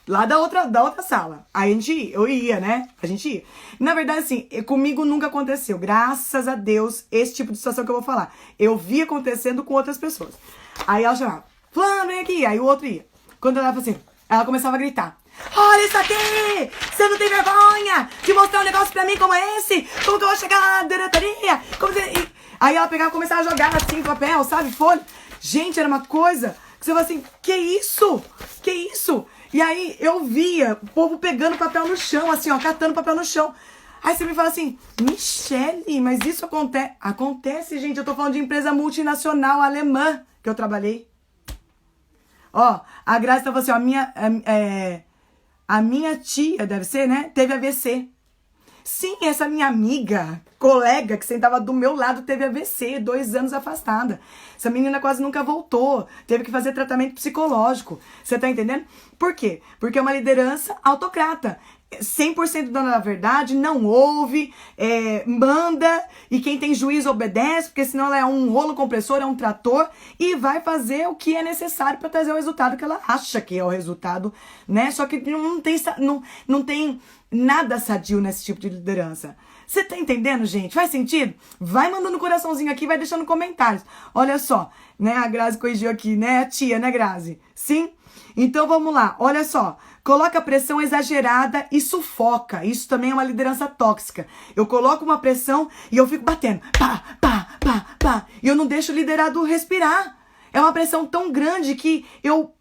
Lá da outra sala. Aí eu ia, né? A gente ia. Na verdade, assim, comigo nunca aconteceu. Graças a Deus, esse tipo de situação que eu vou falar. Eu vi acontecendo com outras pessoas. Aí ela chamava, fulano, vem aqui. Aí o outro ia. Quando ela falava assim, ela começava a gritar. Olha isso aqui! Você não tem vergonha de mostrar um negócio pra mim como esse? Como que eu vou chegar lá na diretoria? Aí ela pegava e começava a jogar assim, papel, sabe? Folha. Gente, era uma coisa que você fala assim, que isso? Que isso? E aí eu via o povo pegando papel no chão, assim, ó, catando papel no chão. Aí você me fala assim, Michele, mas isso acontece? Acontece, gente, eu tô falando de empresa multinacional alemã que eu trabalhei. Ó, a Graça tava assim, ó, a minha tia, deve ser, né, teve AVC. Sim, essa minha amiga, colega que sentava do meu lado teve AVC, 2 anos afastada. Essa menina quase nunca voltou, teve que fazer tratamento psicológico. Você tá entendendo? Por quê? Porque é uma liderança autocrata. 100% dona da verdade, não ouve, manda, e quem tem juízo obedece, porque senão ela é um rolo compressor, é um trator, e vai fazer o que é necessário para trazer o resultado que ela acha que é o resultado, né? Só que não tem nada sadio nesse tipo de liderança. Você tá entendendo, gente? Faz sentido? Vai mandando coraçãozinho aqui, vai deixando comentários. Olha só, né? A Grazi corrigiu aqui, né? A tia, né, Grazi? Sim? Então vamos lá, olha só. Coloca pressão exagerada e sufoca. Isso também é uma liderança tóxica. Eu coloco uma pressão e eu fico batendo. Pá, pá, pá, pá. E eu não deixo o liderado respirar. É uma pressão tão grande que eu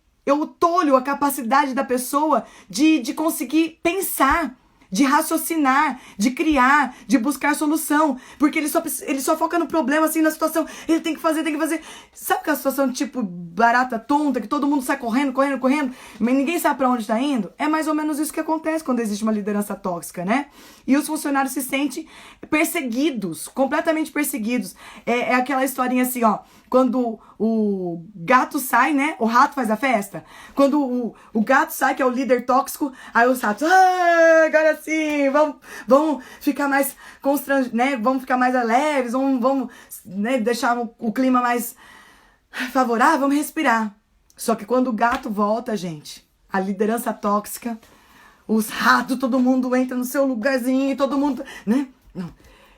tolho a capacidade da pessoa de conseguir pensar, de raciocinar, de criar, de buscar solução. Porque ele só foca no problema, assim, na situação. Ele tem que fazer. Sabe aquela situação tipo barata tonta, que todo mundo sai correndo, mas ninguém sabe pra onde tá indo? É mais ou menos isso que acontece quando existe uma liderança tóxica, né? E os funcionários se sentem perseguidos, completamente perseguidos. É aquela historinha assim, ó. Quando o gato sai, né? O rato faz a festa. Quando o gato sai, que é o líder tóxico, aí os ratos, agora sim, vamos ficar mais né? Vamos ficar mais leves, vamos né? Deixar o clima mais favorável, vamos respirar. Só que quando o gato volta, gente, a liderança tóxica, os ratos, todo mundo entra no seu lugarzinho, todo mundo, né? Não.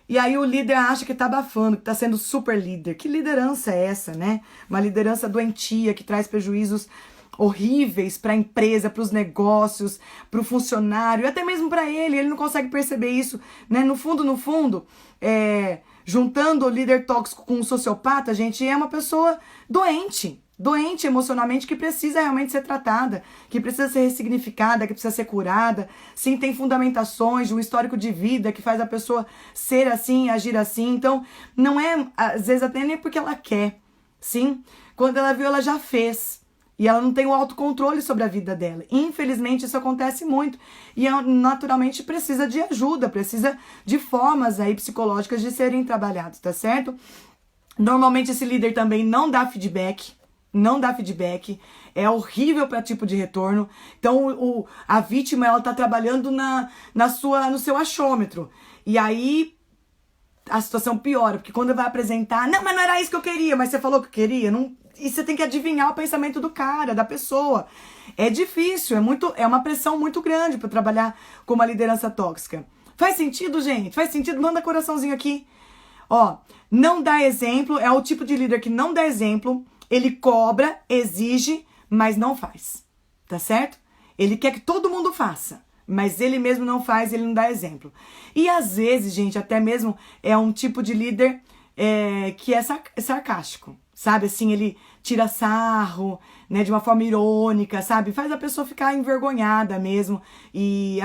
E aí o líder acha que tá abafando, que tá sendo super líder. Que liderança é essa, né? Uma liderança doentia que traz prejuízos horríveis para a empresa, para os negócios, para o funcionário, até mesmo para ele. Ele não consegue perceber isso, né? No fundo, juntando o líder tóxico com um sociopata, gente, é uma pessoa doente emocionalmente, que precisa realmente ser tratada, que precisa ser ressignificada, que precisa ser curada. Sim, tem fundamentações de um histórico de vida que faz a pessoa ser assim, agir assim. Então, não é, às vezes, até nem porque ela quer. Sim, quando ela viu, ela já fez. E ela não tem o autocontrole sobre a vida dela. Infelizmente, isso acontece muito. E naturalmente precisa de ajuda, precisa de formas aí psicológicas de serem trabalhados, tá certo? Normalmente esse líder também não dá feedback, é horrível para tipo de retorno. Então a vítima, ela tá trabalhando no seu achômetro. E aí a situação piora, porque quando vai apresentar, não, mas não era isso que eu queria, mas você falou que queria, não. E você tem que adivinhar o pensamento do cara, da pessoa. É difícil, é uma pressão muito grande para trabalhar com uma liderança tóxica. Faz sentido, gente? Faz sentido? Manda coraçãozinho aqui. Ó, não dá exemplo, é o tipo de líder que não dá exemplo, ele cobra, exige, mas não faz, tá certo? Ele quer que todo mundo faça, mas ele mesmo não faz, ele não dá exemplo. E às vezes, gente, até mesmo é um tipo de líder que é sarcástico, sabe? Assim, ele tira sarro, né, de uma forma irônica, sabe? Faz a pessoa ficar envergonhada mesmo e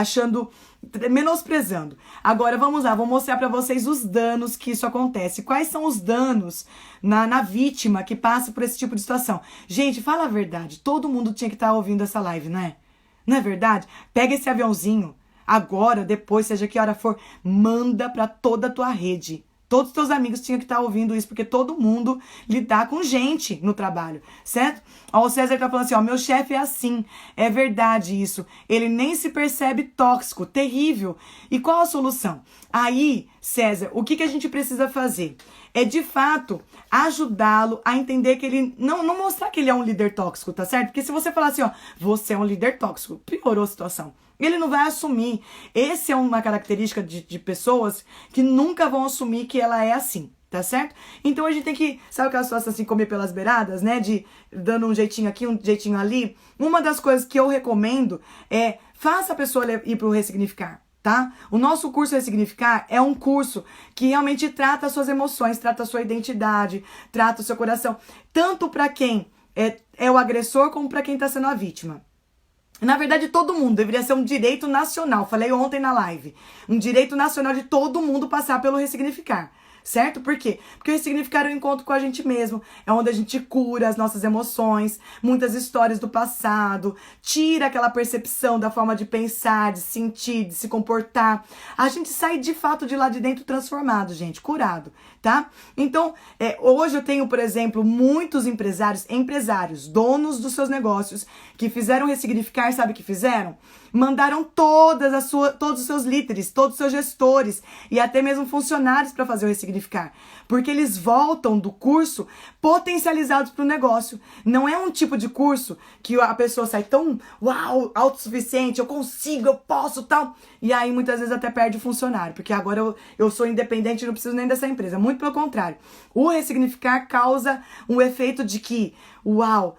menosprezando. Agora, vamos lá, vou mostrar pra vocês os danos que isso acontece. Quais são os danos na vítima que passa por esse tipo de situação? Gente, fala a verdade, todo mundo tinha que estar ouvindo essa live, não é? Não é verdade? Pega esse aviãozinho, agora, depois, seja que hora for, manda pra toda a tua rede. Todos os teus amigos tinham que estar ouvindo isso, porque todo mundo lidar com gente no trabalho, certo? Ó, o César tá falando assim, ó, meu chefe é assim, é verdade isso, ele nem se percebe tóxico, terrível. E qual a solução? Aí, César, o que a gente precisa fazer? É, de fato, ajudá-lo a entender que ele, não mostrar que ele é um líder tóxico, tá certo? Porque se você falar assim, ó, você é um líder tóxico, piorou a situação. Ele não vai assumir. Essa é uma característica de pessoas que nunca vão assumir que ela é assim, tá certo? Então a gente tem que, sabe aquela situação assim, comer pelas beiradas, né? De dando um jeitinho aqui, um jeitinho ali. Uma das coisas que eu recomendo é, faça a pessoa ir pro Ressignificar, tá? O nosso curso Ressignificar é um curso que realmente trata as suas emoções, trata a sua identidade, trata o seu coração. Tanto para quem é o agressor, como para quem tá sendo a vítima. Na verdade, todo mundo deveria ser um direito nacional. Falei ontem na live. Um direito nacional de todo mundo passar pelo Ressignificar. Certo? Por quê? Porque o Ressignificar é um encontro com a gente mesmo. É onde a gente cura as nossas emoções, muitas histórias do passado, tira aquela percepção da forma de pensar, de sentir, de se comportar. A gente sai de fato de lá de dentro transformado, gente, curado. tá? Então, hoje eu tenho, por exemplo, muitos empresários, donos dos seus negócios, que fizeram ressignificar, sabe o que fizeram? Mandaram todos os seus líderes, todos os seus gestores e até mesmo funcionários para fazer o ressignificar. Porque eles voltam do curso potencializados para o negócio. Não é um tipo de curso que a pessoa sai tão, uau, autossuficiente, eu consigo, eu posso, tal. E aí muitas vezes até perde o funcionário, porque agora eu sou independente e não preciso nem dessa empresa. Muito pelo contrário. O ressignificar causa um efeito de que, uau,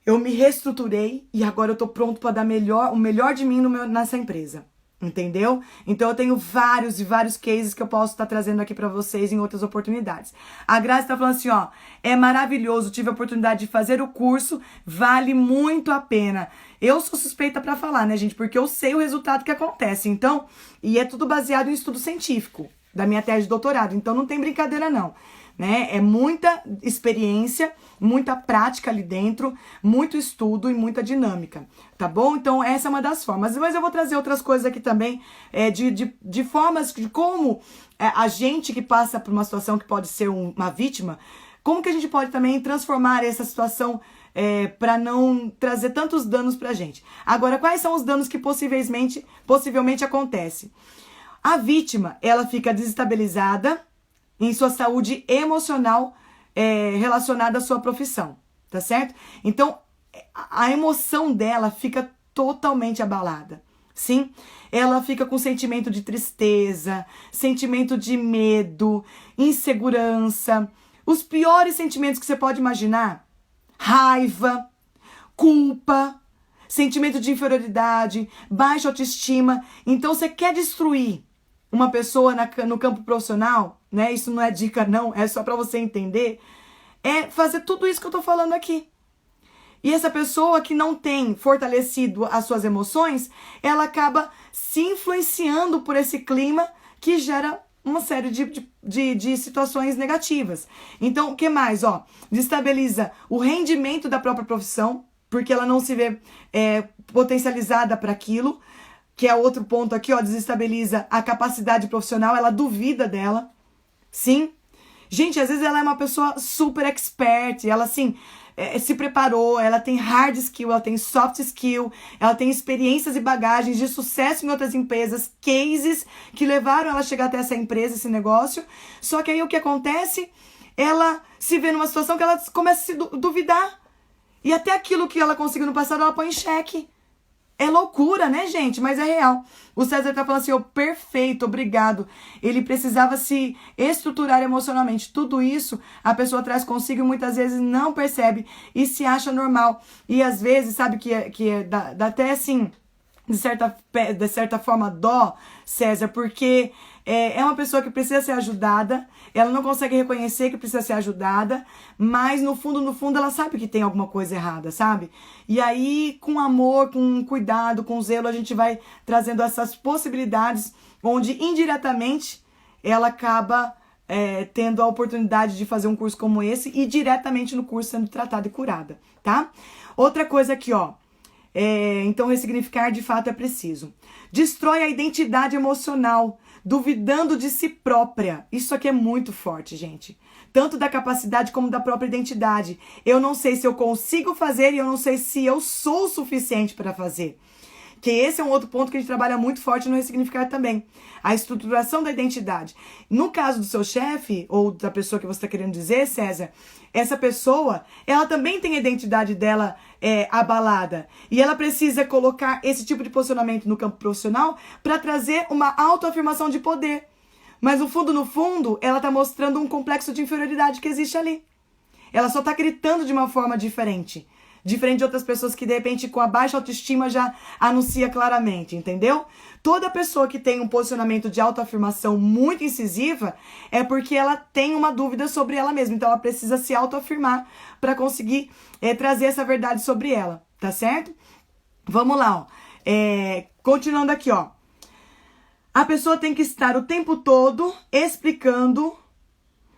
eu me reestruturei e agora eu tô pronto para dar o melhor de mim nessa empresa. Entendeu? Então eu tenho vários cases que eu posso estar trazendo aqui para vocês em outras oportunidades. A Graça tá falando assim, ó, é maravilhoso, tive a oportunidade de fazer o curso, vale muito a pena. Eu sou suspeita para falar, né, gente? Porque eu sei o resultado que acontece. Então, e é tudo baseado em estudo científico da minha tese de doutorado. Então não tem brincadeira não. Né? É muita experiência, muita prática ali dentro, muito estudo e muita dinâmica, tá bom? Então essa é uma das formas, mas eu vou trazer outras coisas aqui também, de formas de como a gente que passa por uma situação que pode ser uma vítima, como que a gente pode também transformar essa situação para não trazer tantos danos pra gente. Agora, quais são os danos que possivelmente acontecem? A vítima, ela fica desestabilizada em sua saúde emocional relacionada à sua profissão, tá certo? Então, a emoção dela fica totalmente abalada, sim? Ela fica com sentimento de tristeza, sentimento de medo, insegurança, os piores sentimentos que você pode imaginar, raiva, culpa, sentimento de inferioridade, baixa autoestima. Então, você quer destruir uma pessoa no campo profissional, né? Isso não é dica não, é só para você entender. É fazer tudo isso que eu tô falando aqui. E essa pessoa que não tem fortalecido as suas emoções, ela acaba se influenciando por esse clima que gera uma série de situações negativas. Então, o que mais? Ó, destabiliza o rendimento da própria profissão, porque ela não se vê potencializada para aquilo. Que é outro ponto aqui, ó, desestabiliza a capacidade profissional, ela duvida dela, sim. Gente, às vezes ela é uma pessoa super expert, ela, assim, se preparou, ela tem hard skill, ela tem soft skill, ela tem experiências e bagagens de sucesso em outras empresas, cases que levaram ela a chegar até essa empresa, esse negócio, só que aí o que acontece? Ela se vê numa situação que ela começa a se duvidar, e até aquilo que ela conseguiu no passado, ela põe em xeque. É loucura, né, gente? Mas é real. O César tá falando assim, ó, perfeito, obrigado. Ele precisava se estruturar emocionalmente. Tudo isso a pessoa traz consigo e muitas vezes não percebe e se acha normal. E às vezes, sabe dá até assim, de certa forma, dó, César, porque é uma pessoa que precisa ser ajudada, ela não consegue reconhecer que precisa ser ajudada, mas no fundo, ela sabe que tem alguma coisa errada, sabe? E aí, com amor, com cuidado, com zelo, a gente vai trazendo essas possibilidades, onde indiretamente ela acaba tendo a oportunidade de fazer um curso como esse e diretamente no curso sendo tratada e curada, tá? Outra coisa aqui, ó. Então, ressignificar de fato é preciso. Destrói a identidade emocional, duvidando de si própria. Isso aqui é muito forte, gente. Tanto da capacidade como da própria identidade. Eu não sei se eu consigo fazer e eu não sei se eu sou o suficiente para fazer. Que esse é um outro ponto que a gente trabalha muito forte no Ressignificar também. A estruturação da identidade. No caso do seu chefe, ou da pessoa que você está querendo dizer, César, essa pessoa, ela também tem a identidade dela abalada. E ela precisa colocar esse tipo de posicionamento no campo profissional para trazer uma autoafirmação de poder. Mas no fundo, ela está mostrando um complexo de inferioridade que existe ali. Ela só está gritando de uma forma diferente. Diferente de outras pessoas que, de repente, com a baixa autoestima já anuncia claramente, entendeu? Toda pessoa que tem um posicionamento de autoafirmação muito incisiva é porque ela tem uma dúvida sobre ela mesma. Então, ela precisa se autoafirmar para conseguir trazer essa verdade sobre ela, tá certo? Vamos lá, ó. Continuando aqui, ó. A pessoa tem que estar o tempo todo explicando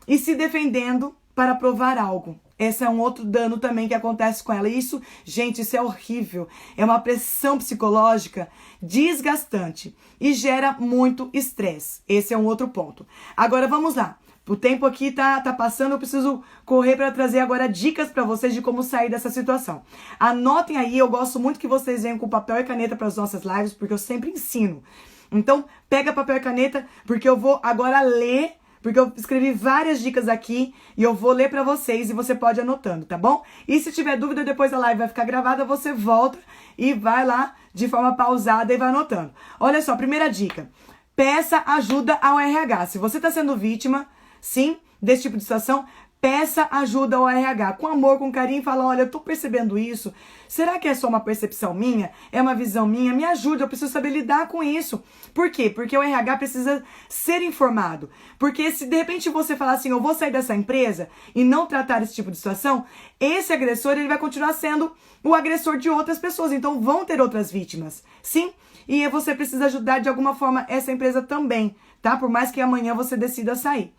e se defendendo para provar algo. Esse é um outro dano também que acontece com ela. Isso, gente, isso é horrível. É uma pressão psicológica desgastante e gera muito estresse. Esse é um outro ponto. Agora, vamos lá. O tempo aqui tá passando, eu preciso correr para trazer agora dicas para vocês de como sair dessa situação. Anotem aí, eu gosto muito que vocês venham com papel e caneta para as nossas lives, porque eu sempre ensino. Então, pega papel e caneta, porque eu vou agora ler, porque eu escrevi várias dicas aqui e eu vou ler para vocês e você pode ir anotando, tá bom? E se tiver dúvida, depois a live vai ficar gravada, você volta e vai lá de forma pausada e vai anotando. Olha só, primeira dica. Peça ajuda ao RH. Se você está sendo vítima, sim, desse tipo de situação, peça ajuda ao RH. Com amor, com carinho, fala, olha, eu tô percebendo isso. Será que é só uma percepção minha? É uma visão minha? Me ajuda, eu preciso saber lidar com isso. Por quê? Porque o RH precisa ser informado. Porque se de repente você falar assim, eu vou sair dessa empresa e não tratar esse tipo de situação, esse agressor ele vai continuar sendo o agressor de outras pessoas. Então vão ter outras vítimas, sim? E você precisa ajudar de alguma forma essa empresa também, tá? Por mais que amanhã você decida sair.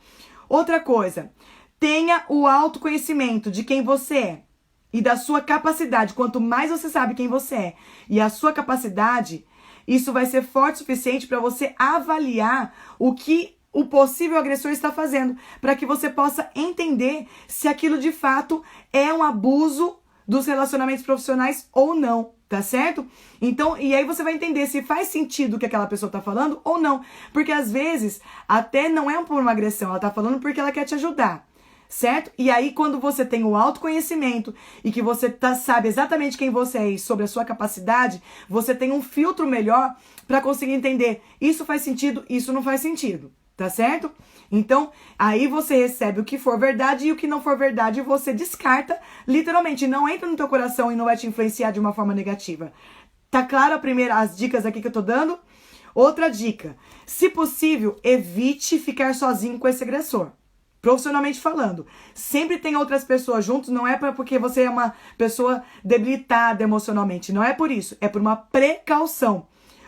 Outra coisa, tenha o autoconhecimento de quem você é e da sua capacidade. Quanto mais você sabe quem você é e a sua capacidade, isso vai ser forte o suficiente para você avaliar o que o possível agressor está fazendo, para que você possa entender se aquilo de fato é um abuso dos relacionamentos profissionais ou não, tá certo? Então, e aí você vai entender se faz sentido o que aquela pessoa tá falando ou não, porque às vezes até não é por uma agressão, ela tá falando porque ela quer te ajudar, certo? E aí quando você tem o autoconhecimento e que você sabe exatamente quem você é e sobre a sua capacidade, você tem um filtro melhor para conseguir entender isso faz sentido, isso não faz sentido, tá certo? Então, aí você recebe o que for verdade e o que não for verdade você descarta, literalmente, não entra no teu coração e não vai te influenciar de uma forma negativa. Tá claro as dicas aqui que eu tô dando? Outra dica, se possível, evite ficar sozinho com esse agressor. Profissionalmente falando, sempre tem outras pessoas juntos, não é porque você é uma pessoa debilitada emocionalmente, não é por isso, é por uma precaução.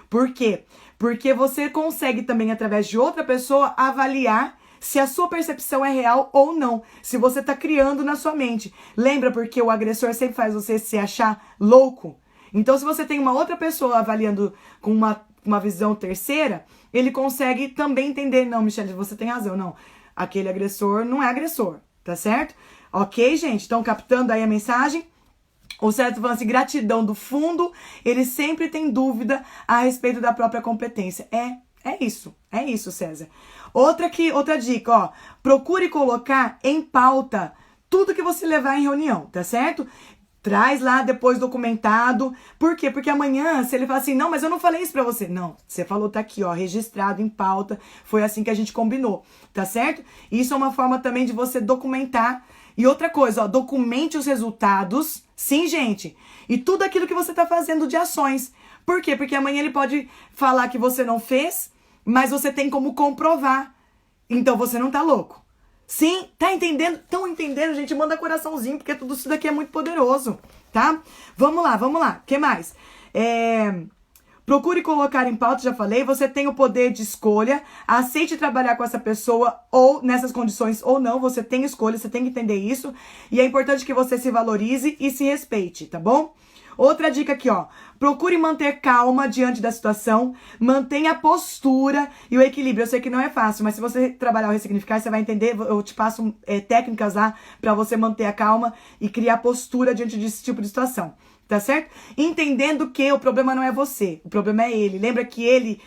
Por quê? Porque você consegue também, através de outra pessoa, avaliar se a sua percepção é real ou não. Se você está criando na sua mente. Lembra porque o agressor sempre faz você se achar louco? Então, se você tem uma outra pessoa avaliando com uma visão terceira, ele consegue também entender. Não, Michelle, você tem razão. Não, aquele agressor não é agressor, tá certo? Ok, gente? Estão captando aí a mensagem? O César falando assim, gratidão do fundo, ele sempre tem dúvida a respeito da própria competência. É isso, César. Outra dica, ó, procure colocar em pauta tudo que você levar em reunião, tá certo? Traz lá depois documentado. Por quê? Porque amanhã, se ele falar assim, não, mas eu não falei isso pra você. Não, você falou, tá aqui, ó, registrado em pauta, foi assim que a gente combinou, tá certo? Isso é uma forma também de você documentar. E outra coisa, ó, documente os resultados, sim, gente, e tudo aquilo que você tá fazendo de ações. Por quê? Porque amanhã ele pode falar que você não fez, mas você tem como comprovar. Então você não tá louco. Sim, tá entendendo? Estão entendendo, gente? Manda coraçãozinho, porque tudo isso daqui é muito poderoso, tá? Vamos lá. O que mais? Procure colocar em pauta, já falei, você tem o poder de escolha, aceite trabalhar com essa pessoa ou nessas condições ou não, você tem escolha, você tem que entender isso, e é importante que você se valorize e se respeite, tá bom? Outra dica aqui, ó, procure manter calma diante da situação, mantenha a postura e o equilíbrio. Eu sei que não é fácil, mas se você trabalhar o ressignificar, você vai entender, eu te passo técnicas lá pra você manter a calma e criar postura diante desse tipo de situação. Tá certo? Entendendo que o problema não é você, o problema é ele. Lembra que ele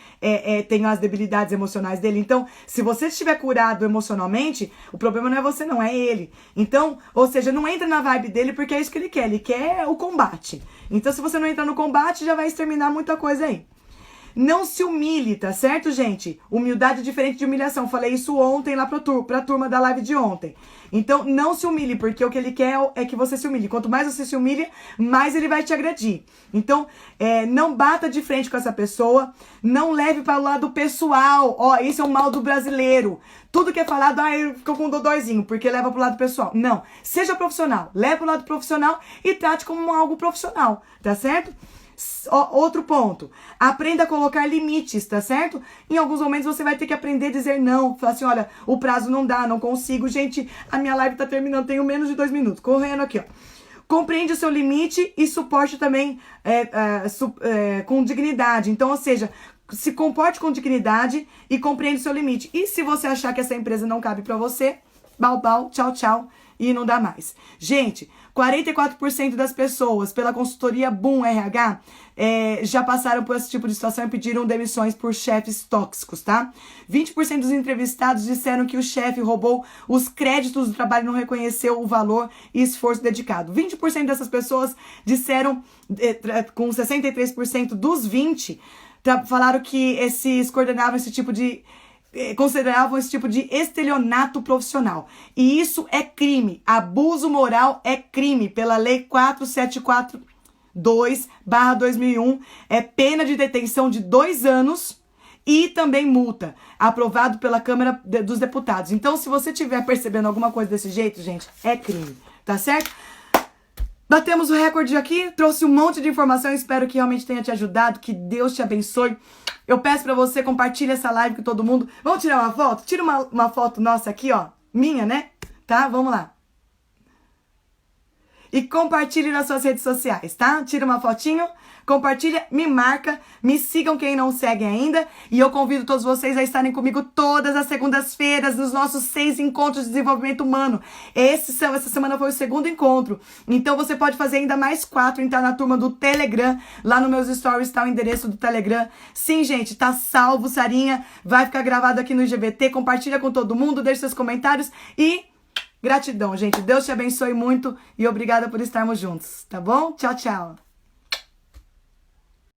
tem as debilidades emocionais dele. Então, se você estiver curado emocionalmente, o problema não é você, não, é ele. Então, ou seja, não entra na vibe dele porque é isso que ele quer o combate. Então, se você não entrar no combate, já vai exterminar muita coisa aí. Não se humilhe, tá certo, gente? Humildade é diferente de humilhação. Falei isso ontem lá pra turma da live de ontem. Então, não se humilhe, porque o que ele quer é que você se humilhe. Quanto mais você se humilha, mais ele vai te agredir. Então, não bata de frente com essa pessoa. Não leve para o lado pessoal. Ó, esse é o mal do brasileiro. Tudo que é falado, ele ficou com um dodóizinho, porque leva pro lado pessoal. Não. Seja profissional. Leve pro lado profissional e trate como algo profissional. Tá certo? Outro ponto, aprenda a colocar limites, tá certo? Em alguns momentos você vai ter que aprender a dizer não, falar assim, olha, o prazo não dá, não consigo, gente, a minha live tá terminando, tenho menos de 2 minutos, correndo aqui, ó. Compreende o seu limite e suporte também com dignidade, então, ou seja, se comporte com dignidade e compreende seu limite. E se você achar que essa empresa não cabe para você, bau, tchau, tchau, e não dá mais. Gente, 44% das pessoas pela consultoria Boom RH já passaram por esse tipo de situação e pediram demissões por chefes tóxicos, tá? 20% dos entrevistados disseram que o chefe roubou os créditos do trabalho e não reconheceu o valor e esforço dedicado. 20% dessas pessoas disseram, com 63% dos 20%, falaram que consideravam esse tipo de estelionato profissional. E isso é crime. Abuso moral é crime pela Lei 4742/2001. É pena de detenção de 2 anos e também multa. Aprovado pela Câmara dos Deputados. Então, se você estiver percebendo alguma coisa desse jeito, gente, é crime. Tá certo? Batemos o recorde aqui, trouxe um monte de informação, espero que realmente tenha te ajudado, que Deus te abençoe. Eu peço pra você, compartilhe essa live com todo mundo. Vamos tirar uma foto? Tira uma foto nossa aqui, ó, minha, né? Tá? Vamos lá. E compartilhe nas suas redes sociais, tá? Tira uma fotinho, compartilha, me marca, me sigam quem não segue ainda. E eu convido todos vocês a estarem comigo todas as segundas-feiras nos nossos 6 encontros de desenvolvimento humano. Essa semana foi o 2º encontro. Então você pode fazer ainda mais 4 e entrar na turma do Telegram. Lá nos meus stories está o endereço do Telegram. Sim, gente, tá salvo, Sarinha. Vai ficar gravado aqui no IGBT. Compartilha com todo mundo, deixe seus comentários e... gratidão, gente. Deus te abençoe muito e obrigada por estarmos juntos, tá bom? Tchau, tchau.